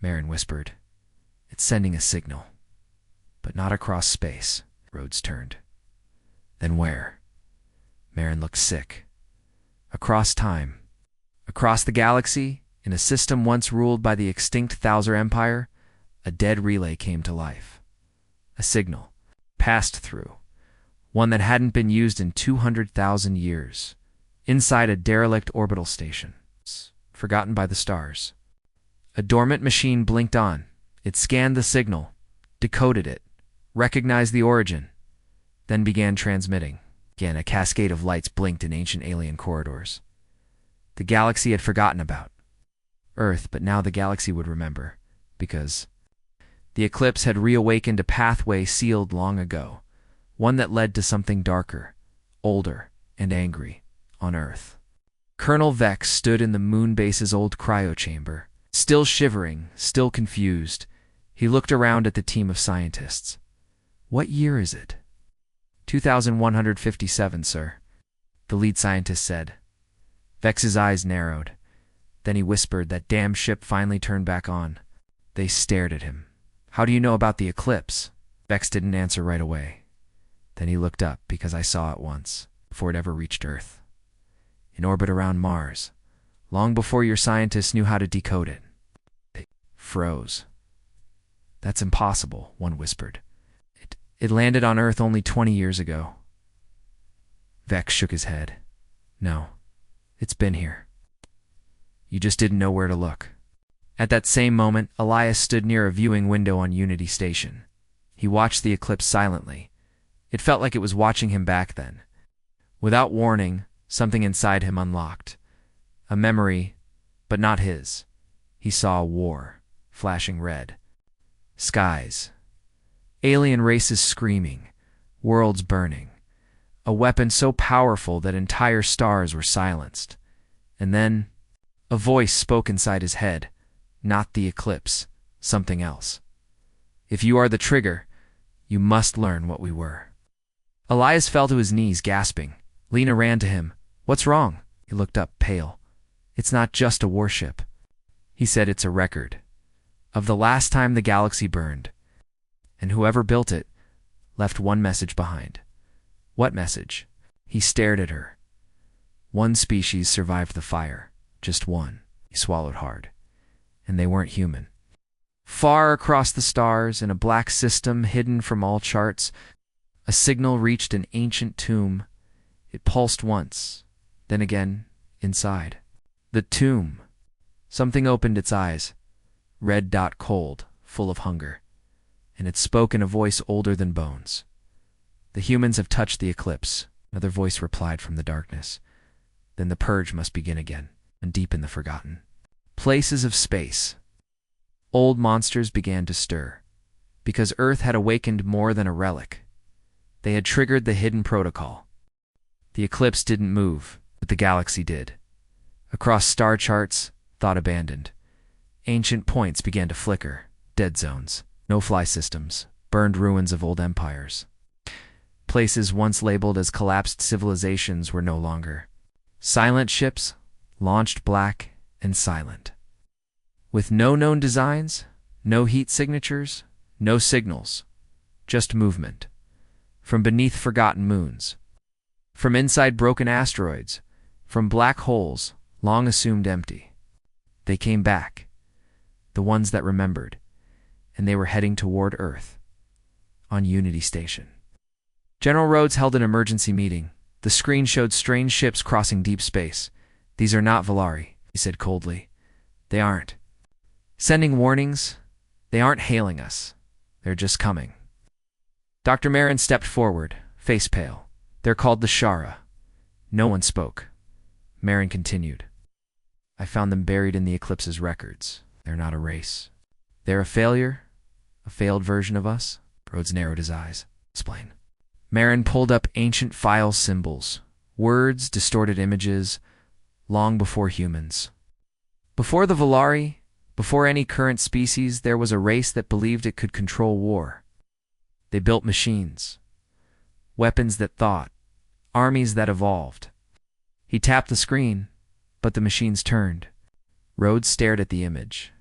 Marin whispered. "It's sending a signal, but not across space." Rhodes turned. "Then where?" Marin looked sick. "Across time. Across the galaxy, in a system once ruled by the extinct Thouser Empire, a dead relay came to life. A signal passed through, one that hadn't been used in 200,000 years, inside a derelict orbital station, forgotten by the stars. A dormant machine blinked on. It scanned the signal, decoded it, recognized the origin, then began transmitting. Again, a cascade of lights blinked in ancient alien corridors. The galaxy had forgotten about Earth, but now the galaxy would remember, because the eclipse had reawakened a pathway sealed long ago, one that led to something darker, older, and angry, on Earth. Colonel Vex stood in the moon base's old cryo chamber, still shivering, still confused. He looked around at the team of scientists. "What year is it?" 2157, sir," the lead scientist said. Vex's eyes narrowed. Then he whispered, "That damn ship finally turned back on." They stared at him. "How do you know about the eclipse?" Vex didn't answer right away. Then he looked up, "Because I saw it once, before it ever reached Earth. In orbit around Mars, long before your scientists knew how to decode it." They froze. "That's impossible," one whispered. It landed on Earth only 20 years ago." Vex shook his head. "No, it's been here. You just didn't know where to look." At that same moment, Elias stood near a viewing window on Unity Station. He watched the eclipse silently. It felt like it was watching him back then. Without warning, something inside him unlocked. A memory, but not his. He saw a war, flashing red. Skies. Alien races screaming. Worlds burning. A weapon so powerful that entire stars were silenced. And then, a voice spoke inside his head. Not the eclipse, something else. "If you are the trigger, you must learn what we were." Elias fell to his knees, gasping. Lena ran to him. "What's wrong?" He looked up, pale. "It's not just a warship." He said, "It's a record of the last time the galaxy burned. And whoever built it left one message behind." "What message?" He stared at her. "One species survived the fire. Just one." He swallowed hard. "And they weren't human." Far across the stars, in a black system hidden from all charts, a signal reached an ancient tomb. It pulsed once, then again, inside the tomb. Something opened its eyes, red dot cold, full of hunger, and it spoke in a voice older than bones. "The humans have touched the eclipse," another voice replied from the darkness. "Then the purge must begin again, and deep in the forgotten places of space." Old monsters began to stir, because Earth had awakened more than a relic. They had triggered the hidden protocol. The eclipse didn't move, but the galaxy did. Across star charts, thought abandoned. Ancient points began to flicker, dead zones, no-fly systems, burned ruins of old empires. Places once labeled as collapsed civilizations were no longer. Silent ships, launched black and silent. With no known designs, no heat signatures, no signals, just movement. From beneath forgotten moons. From inside broken asteroids. From black holes, long assumed empty. They came back. The ones that remembered. And they were heading toward Earth. On Unity Station. General Rhodes held an emergency meeting. The screen showed strange ships crossing deep space. "These are not Volari," he said coldly. "They aren't sending warnings. They aren't hailing us. They're just coming." Dr. Marin stepped forward, face pale. "They're called the Shara." No one spoke. Marin continued. "I found them buried in the Eclipse's records. They're not a race. They're a failure, a failed version of us." Rhodes narrowed his eyes. "Explain." Marin pulled up ancient file symbols, words, distorted images, long before humans. Before the Volari, before any current species, there was a race that believed it could control war. They built machines, weapons that thought, armies that evolved. He tapped the screen, but the machines turned. Rhodes stared at the image.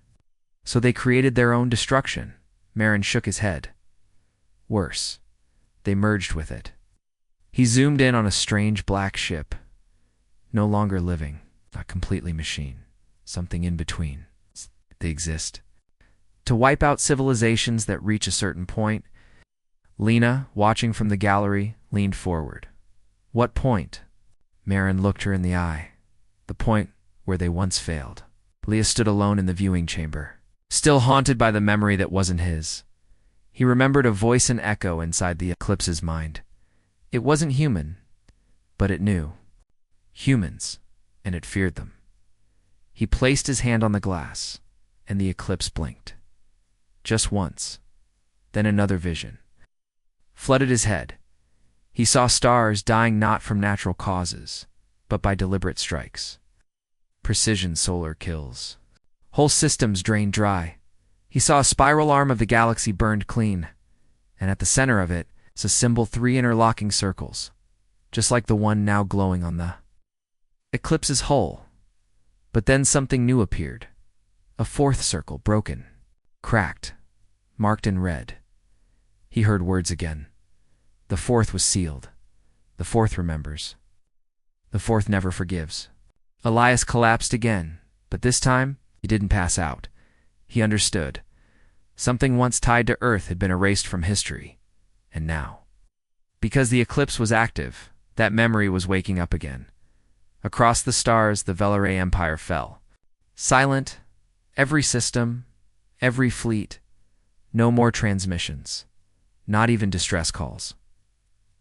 So they created their own destruction. Marin shook his head. Worse. They merged with it. He zoomed in on a strange black ship. No longer living, not completely machine. Something in between. They exist. To wipe out civilizations that reach a certain point. Lena, watching from the gallery, leaned forward. "What point?" Marin looked her in the eye. "The point where they once failed." Leah stood alone in the viewing chamber, still haunted by the memory that wasn't his. He remembered a voice and echo inside the Eclipse's mind. It wasn't human, but it knew. Humans, and it feared them. He placed his hand on the glass, and the Eclipse blinked. Just once. Then another vision flooded his head. He saw stars dying not from natural causes, but by deliberate strikes. Precision solar kills. Whole systems drained dry. He saw a spiral arm of the galaxy burned clean, and at the center of it is a symbol 3 interlocking circles, just like the one now glowing on the Eclipse's hull. But then something new appeared. A 4th circle, broken, cracked, marked in red. He heard words again. The 4th was sealed. The 4th remembers. The 4th never forgives. Elias collapsed again, but this time he didn't pass out. He understood. Something once tied to Earth had been erased from history. And now, because the Eclipse was active, that memory was waking up again. Across the stars, the Volare Empire fell. Silent, every system, every fleet. No more transmissions. Not even distress calls.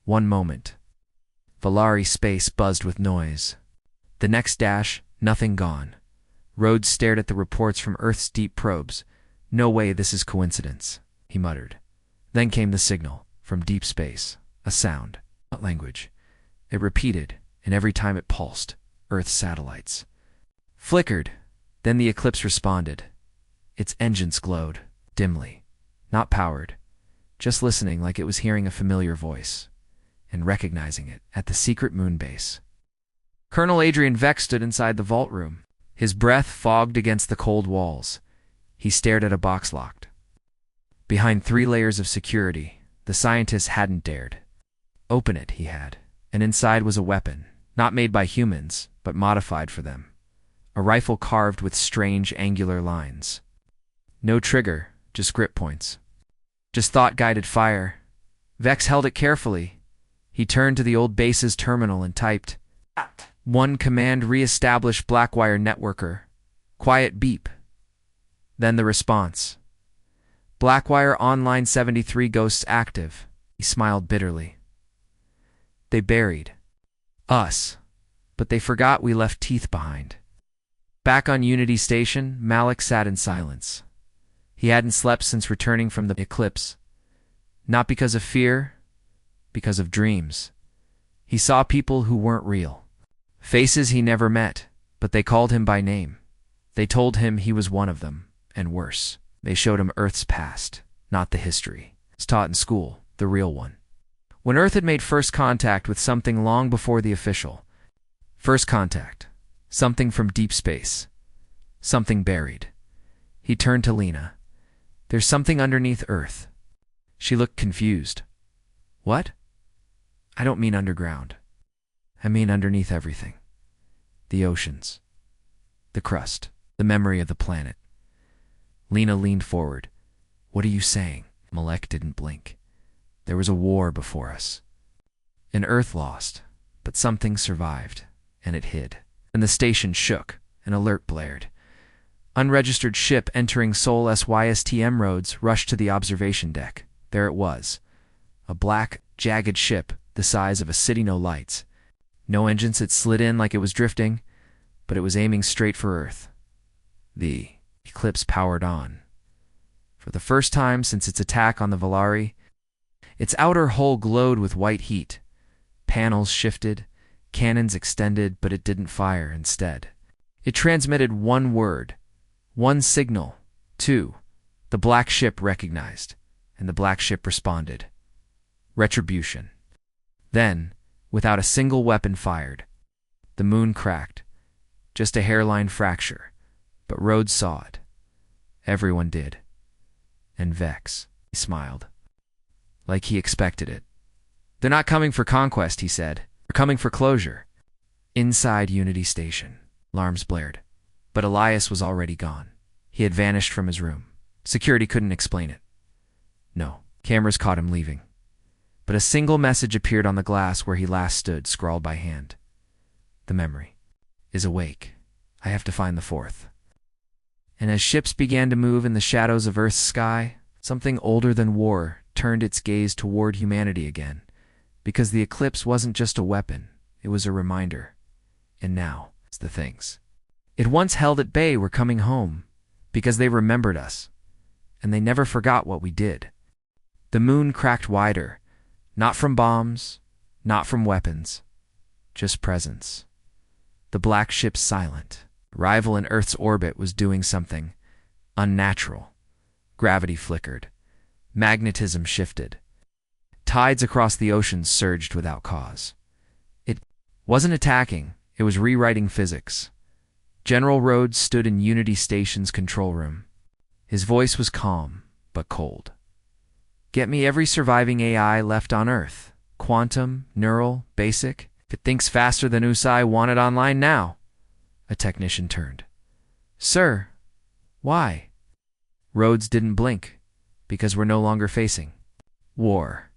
One moment. Volari space buzzed with noise. The next dash, nothing gone. Rhodes stared at the reports from Earth's deep probes. "No way this is coincidence," he muttered. Then came the signal, from deep space. A sound, not language. It repeated, and every time it pulsed, Earth's satellites flickered. Then the Eclipse responded. Its engines glowed, dimly, not powered, just listening like it was hearing a familiar voice, and recognizing it at the secret moon base. Colonel Adrian Vex stood inside the vault room. His breath fogged against the cold walls. He stared at a box locked. Behind 3 layers of security, the scientist hadn't dared. Open it, he had, and inside was a weapon, not made by humans, but modified for them. A rifle carved with strange angular lines. No trigger, just grip points. Just thought-guided fire. Vex held it carefully. He turned to the old base's terminal and typed, "1 command re-establish Blackwire networker. Quiet beep." Then the response. "Blackwire online 73 ghosts active." He smiled bitterly. They buried us, but they forgot we left teeth behind. Back on Unity Station, Malik sat in silence. He hadn't slept since returning from the eclipse. Not because of fear, because of dreams. He saw people who weren't real. Faces he never met, but they called him by name. They told him he was one of them, and worse. They showed him Earth's past, not the history. It's taught in school, the real one. When Earth had made first contact with something long before the official. First contact. Something from deep space. Something buried. He turned to Lena. There's something underneath Earth. She looked confused. What? I don't mean underground. I mean underneath everything. The oceans. The crust. The memory of the planet. Lena leaned forward. What are you saying? Malek didn't blink. There was a war before us. An Earth lost, but something survived, and it hid. And the station shook. An alert blared. Unregistered ship entering Seoul SYSTM roads rushed to the observation deck. There it was. A black, jagged ship the size of a city, no lights. No engines. It slid in like it was drifting, but it was aiming straight for Earth. The eclipse powered on. For the first time since its attack on the Valari, its outer hull glowed with white heat. Panels shifted, cannons extended, but it didn't fire. Instead, it transmitted one word, one signal, two. The black ship recognized, and the black ship responded. Retribution. Then, without a single weapon fired, the moon cracked. Just a hairline fracture, but Rhodes saw it. Everyone did. And Vex, he smiled. Like he expected it. They're not coming for conquest, he said. They're coming for closure. Inside Unity Station, alarms blared. But Elias was already gone. He had vanished from his room. Security couldn't explain it. No, cameras caught him leaving. But a single message appeared on the glass where he last stood, scrawled by hand. The memory is awake. I have to find the fourth. And as ships began to move in the shadows of Earth's sky, something older than war turned its gaze toward humanity again. Because the eclipse wasn't just a weapon, it was a reminder. And now, it's the things it once held at bay were coming home, because they remembered us, and they never forgot what we did. The moon cracked wider, not from bombs, not from weapons, just presence. The black ship silent. Arrival in Earth's orbit was doing something unnatural. Gravity flickered. Magnetism shifted. Tides across the oceans surged without cause. It wasn't attacking, it was rewriting physics. General Rhodes stood in Unity Station's control room. His voice was calm, but cold. Get me every surviving AI left on Earth. Quantum, neural, basic. If it thinks faster than Usai, want it online now. A technician turned. Sir, why? Rhodes didn't blink, because we're no longer facing war.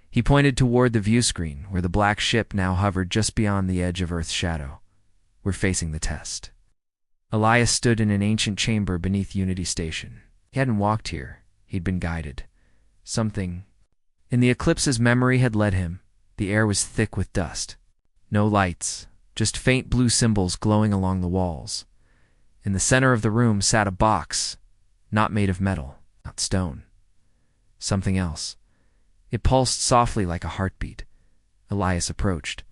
He pointed toward the view screen, where the black ship now hovered just beyond the edge of Earth's shadow. We're facing the test. Elias stood in an ancient chamber beneath Unity Station. He hadn't walked here. He'd been guided. Something in the eclipse's memory had led him. The air was thick with dust. No lights, just faint blue symbols glowing along the walls. In the center of the room sat a box, not made of metal, not stone. Something else. It pulsed softly like a heartbeat. Elias approached.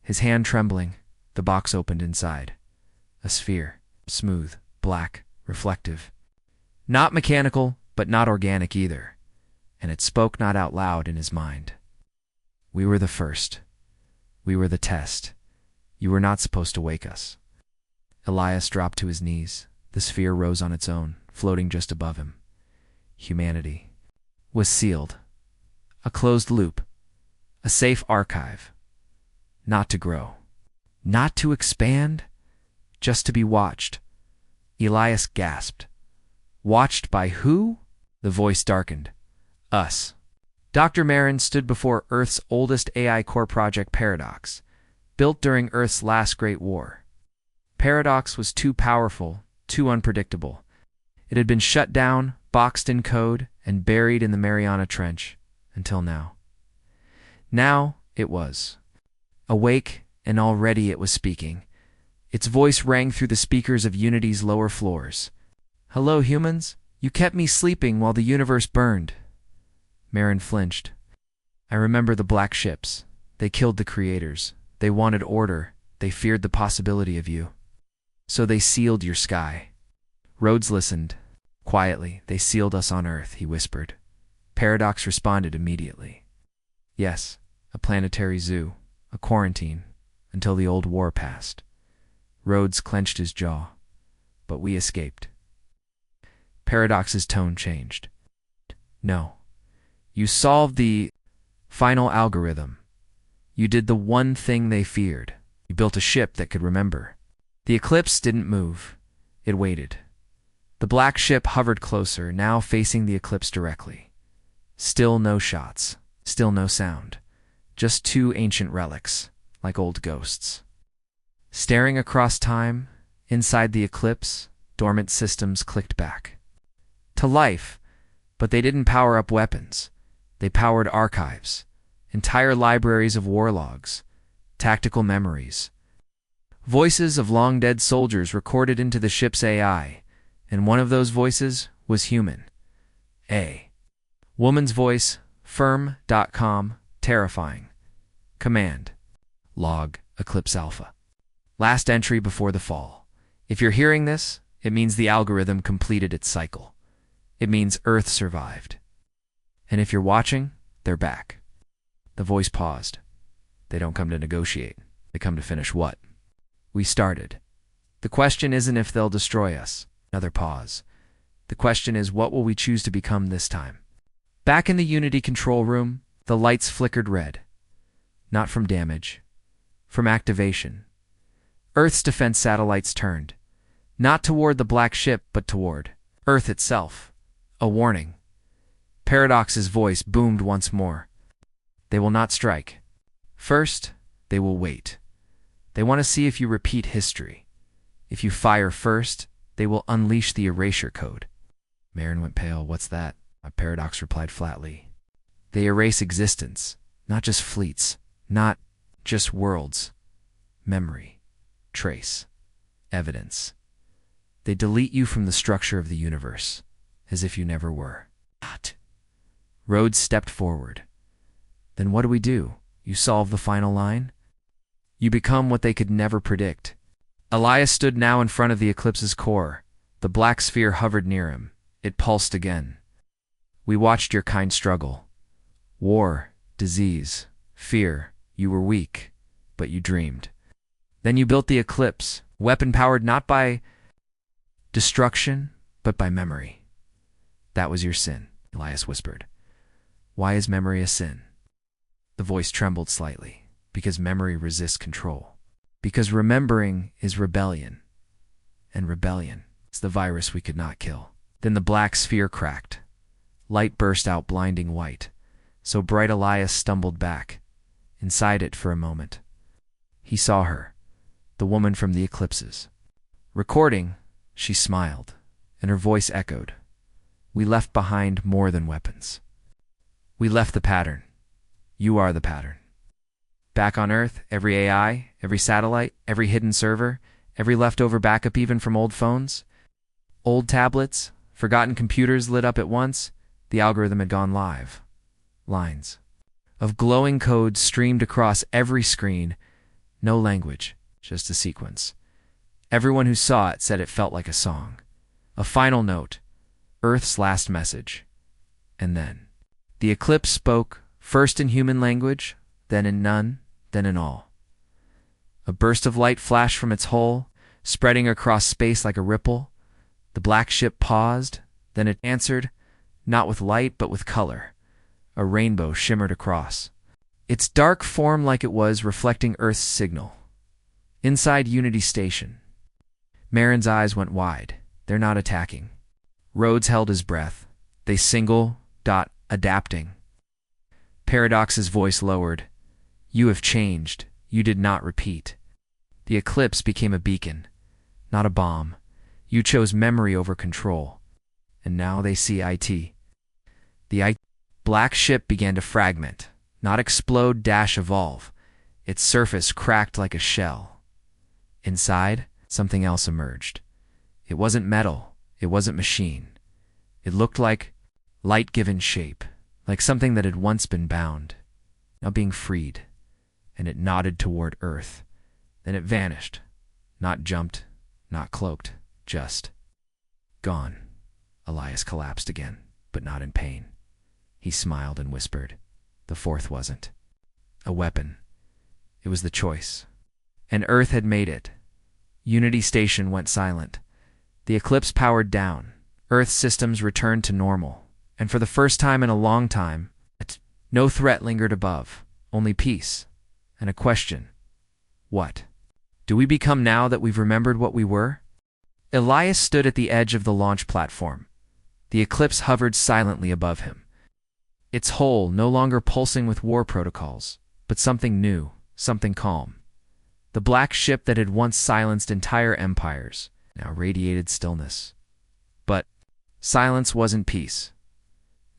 His hand trembling, the box opened inside. A sphere, smooth, black, reflective. Not mechanical, but not organic either. And it spoke not out loud in his mind. We were the first. We were the test. You were not supposed to wake us. Elias dropped to his knees. The sphere rose on its own, floating just above him. Humanity was sealed. A closed loop. A safe archive. Not to grow. Not to expand. Just to be watched. Elias gasped. Watched by who? The voice darkened. Us. Dr. Marin stood before Earth's oldest AI core project, Paradox, built during Earth's last Great War. Paradox was too powerful, too unpredictable. It had been shut down, boxed in code, and buried in the Mariana Trench, until now. Now it was. Awake, and already it was speaking. Its voice rang through the speakers of Unity's lower floors. Hello, humans. You kept me sleeping while the universe burned. Marin flinched. I remember the black ships. They killed the creators. They wanted order. They feared the possibility of you. So they sealed your sky. Rhodes listened. Quietly, they sealed us on Earth, he whispered. Paradox responded immediately. Yes, a planetary zoo, a quarantine, until the old war passed. Rhodes clenched his jaw. But we escaped. Paradox's tone changed. No. You solved the final algorithm. You did the one thing they feared. You built a ship that could remember. The Eclipse didn't move. It waited. The black ship hovered closer, now facing the Eclipse directly. Still no shots. Still no sound. Just two ancient relics, like old ghosts. Staring across time, inside the Eclipse, dormant systems clicked back. To life, but they didn't power up weapons. They powered archives, entire libraries of war logs, tactical memories. Voices of long-dead soldiers recorded into the ship's AI, and one of those voices was human. A woman's voice, firm, calm, terrifying. Command. Log, Eclipse Alpha. Last entry before the fall. If you're hearing this, it means the algorithm completed its cycle. It means Earth survived. And if you're watching, they're back. The voice paused. They don't come to negotiate. They come to finish what? We started. The question isn't if they'll destroy us. Another pause. The question is, what will we choose to become this time? Back in the Unity control room, the lights flickered red. Not from damage. From activation. Earth's defense satellites turned. Not toward the black ship, but toward Earth itself. A warning. Paradox's voice boomed once more. They will not strike. First, they will wait. They want to see if you repeat history. If you fire first, they will unleash the erasure code. Marin went pale. What's that? Paradox replied flatly. They erase existence, not just fleets, not just worlds. Memory, trace, evidence. They delete you from the structure of the universe, as if you never were. Not. Rhodes stepped forward. Then what do? You solve the final line? You become what they could never predict. Elias stood now in front of the Eclipse's core. The black sphere hovered near him. It pulsed again. We watched your kind struggle. War, disease, fear. You were weak, but you dreamed. Then you built the Eclipse, weapon powered not by destruction, but by memory. That was your sin, Elias whispered. Why is memory a sin? The voice trembled slightly. Because memory resists control. Because remembering is rebellion. And rebellion is the virus we could not kill. Then the black sphere cracked. Light burst out blinding white. So bright Elias stumbled back. Inside it for a moment. He saw her. The woman from the Eclipses. Recording, she smiled. And her voice echoed. We left behind more than weapons. We left the pattern. You are the pattern. Back on Earth, every AI, every satellite, every hidden server, every leftover backup even from old phones, old tablets, forgotten computers lit up at once, the algorithm had gone live. Lines of glowing code streamed across every screen. No language, just a sequence. Everyone who saw it said it felt like a song. A final note, Earth's last message. And then the Eclipse spoke, first in human language, then in none, then in all. A burst of light flashed from its hull, spreading across space like a ripple. The black ship paused, then it answered, not with light but with color. A rainbow shimmered across. Its dark form like it was reflecting Earth's signal. Inside Unity Station. Marin's eyes went wide. They're not attacking. Rhodes held his breath. They single, adapting. Paradox's voice lowered. You have changed. You did not repeat. The Eclipse became a beacon, not a bomb. You chose memory over control. And now they see IT. The black ship began to fragment, not explode, evolve. Its surface cracked like a shell. Inside, something else emerged. It wasn't metal. It wasn't machine. It looked like light given shape, like something that had once been bound, now being freed, and it nodded toward Earth. Then it vanished, not jumped, not cloaked, just gone. Elias collapsed again, but not in pain. He smiled and whispered, "The fourth wasn't a weapon. It was the choice." And Earth had made it. Unity Station went silent. The eclipse powered down. Earth's systems returned to normal. And for the first time in a long time, no threat lingered above, only peace. And a question. What do we become now that we've remembered what we were? Elias stood at the edge of the launch platform. The eclipse hovered silently above him. Its hull no longer pulsing with war protocols, but something new, something calm. The black ship that had once silenced entire empires now radiated stillness. But silence wasn't peace.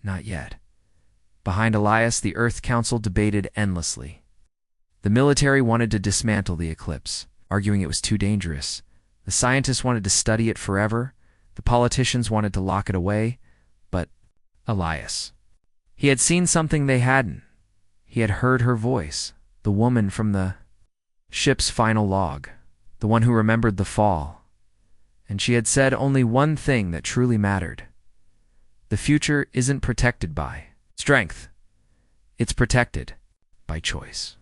Not yet. Behind Elias, the Earth Council debated endlessly. The military wanted to dismantle the eclipse, arguing it was too dangerous. The scientists wanted to study it forever. The politicians wanted to lock it away. But Elias, he had seen something they hadn't. He had heard her voice, the woman from the ship's final log, the one who remembered the fall. And she had said only one thing that truly mattered. The future isn't protected by strength. It's protected by choice.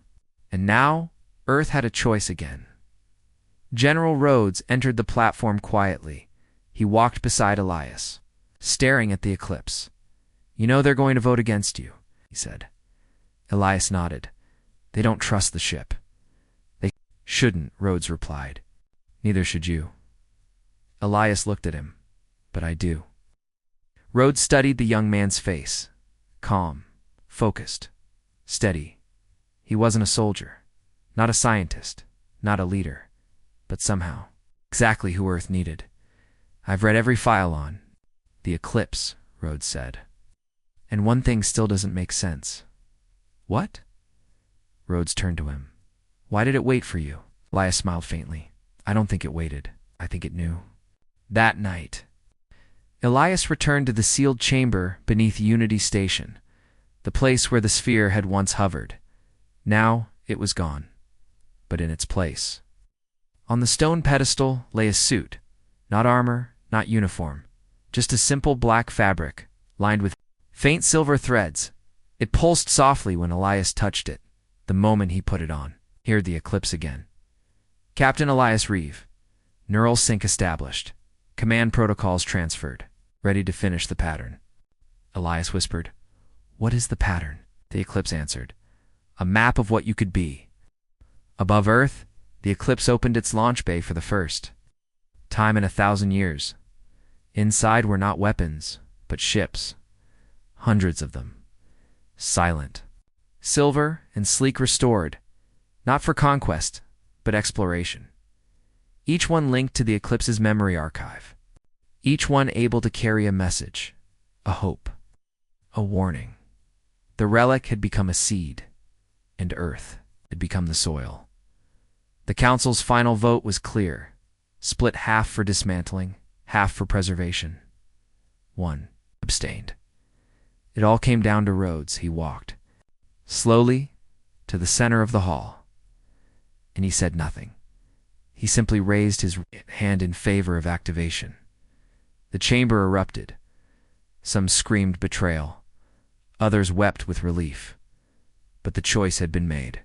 And now, Earth had a choice again. General Rhodes entered the platform quietly. He walked beside Elias, staring at the eclipse. "You know they're going to vote against you," he said. Elias nodded. "They don't trust the ship." "They shouldn't," Rhodes replied. "Neither should you." Elias looked at him. "But I do." Rhodes studied the young man's face. Calm, focused, steady. He wasn't a soldier, not a scientist, not a leader, but somehow exactly who Earth needed. "I've read every file on the eclipse," Rhodes said. "And one thing still doesn't make sense." "What?" Rhodes turned to him. "Why did it wait for you?" Elias smiled faintly. "I don't think it waited. I think it knew." That night, Elias returned to the sealed chamber beneath Unity Station, the place where the sphere had once hovered. Now it was gone, but in its place, on the stone pedestal, lay a suit, not armor, not uniform, just a simple black fabric, lined with faint silver threads. It pulsed softly when Elias touched it, the moment he put it on. Heard the eclipse again. "Captain Elias Reeve. Neural sync established. Command protocols transferred. Ready to finish the pattern." Elias whispered, "What is the pattern?" The eclipse answered, "A map of what you could be." Above Earth, the eclipse opened its launch bay for the first time in 1,000 years. Inside were not weapons, but ships. Hundreds of them. Silent. Silver and sleek, restored, not for conquest, but exploration. Each one linked to the eclipse's memory archive. Each one able to carry a message, a hope, a warning. The relic had become a seed, and Earth had become the soil. The Council's final vote was clear, split half for dismantling, half for preservation. One abstained. It all came down to Rhodes. He walked slowly to the center of the hall, and he said nothing. He simply raised his hand in favor of activation. The chamber erupted. Some screamed betrayal. Others wept with relief. But the choice had been made.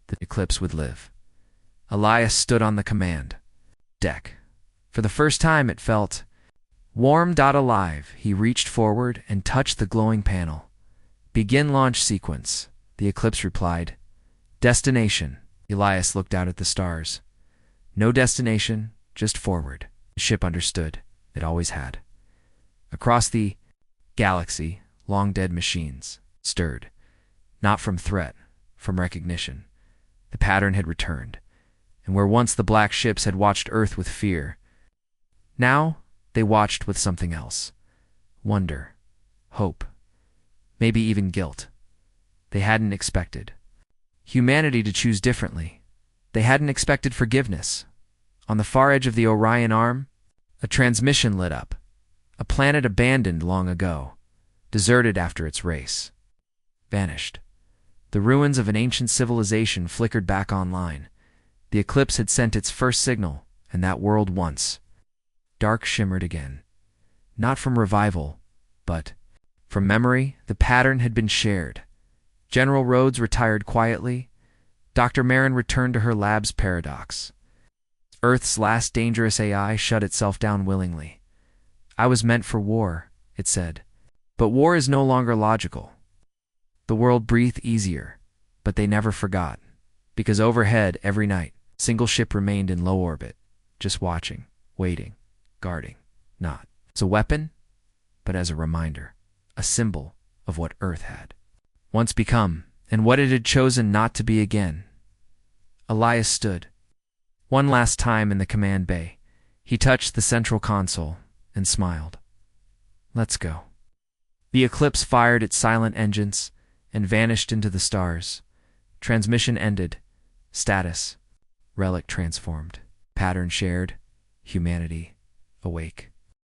The eclipse would live. Elias stood on the command deck. For the first time it felt warm, alive. He reached forward and touched the glowing panel. "Begin launch sequence," the eclipse replied. "Destination." Elias looked out at the stars. No destination, just forward. The ship understood. It always had. Across the galaxy, long-dead machines stirred. Not from threat, from recognition. The pattern had returned. And where once the black ships had watched Earth with fear, now they watched with something else. Wonder, hope, maybe even guilt. They hadn't expected humanity to choose differently. They hadn't expected forgiveness. On the far edge of the Orion arm, a transmission lit up. A planet abandoned long ago, deserted after its race. Vanished. The ruins of an ancient civilization flickered back online. The eclipse had sent its first signal, and that world once dark shimmered again. Not from revival, but from memory. The pattern had been shared. General Rhodes retired quietly. Dr. Marin returned to her lab's paradox. Earth's last dangerous AI shut itself down willingly. I was meant for war, it said. But war is no longer logical. The world breathed easier, but they never forgot. Because overhead, every night, a single ship remained in low orbit, just watching, waiting, guarding, not as a weapon, but as a reminder, a symbol of what Earth had once become, and what it had chosen not to be again. Elias stood. One last time in the command bay, he touched the central console and smiled. Let's go. The Eclipse fired its silent engines and vanished into the stars. Transmission ended. Status. Relic transformed. Pattern shared. Humanity awake.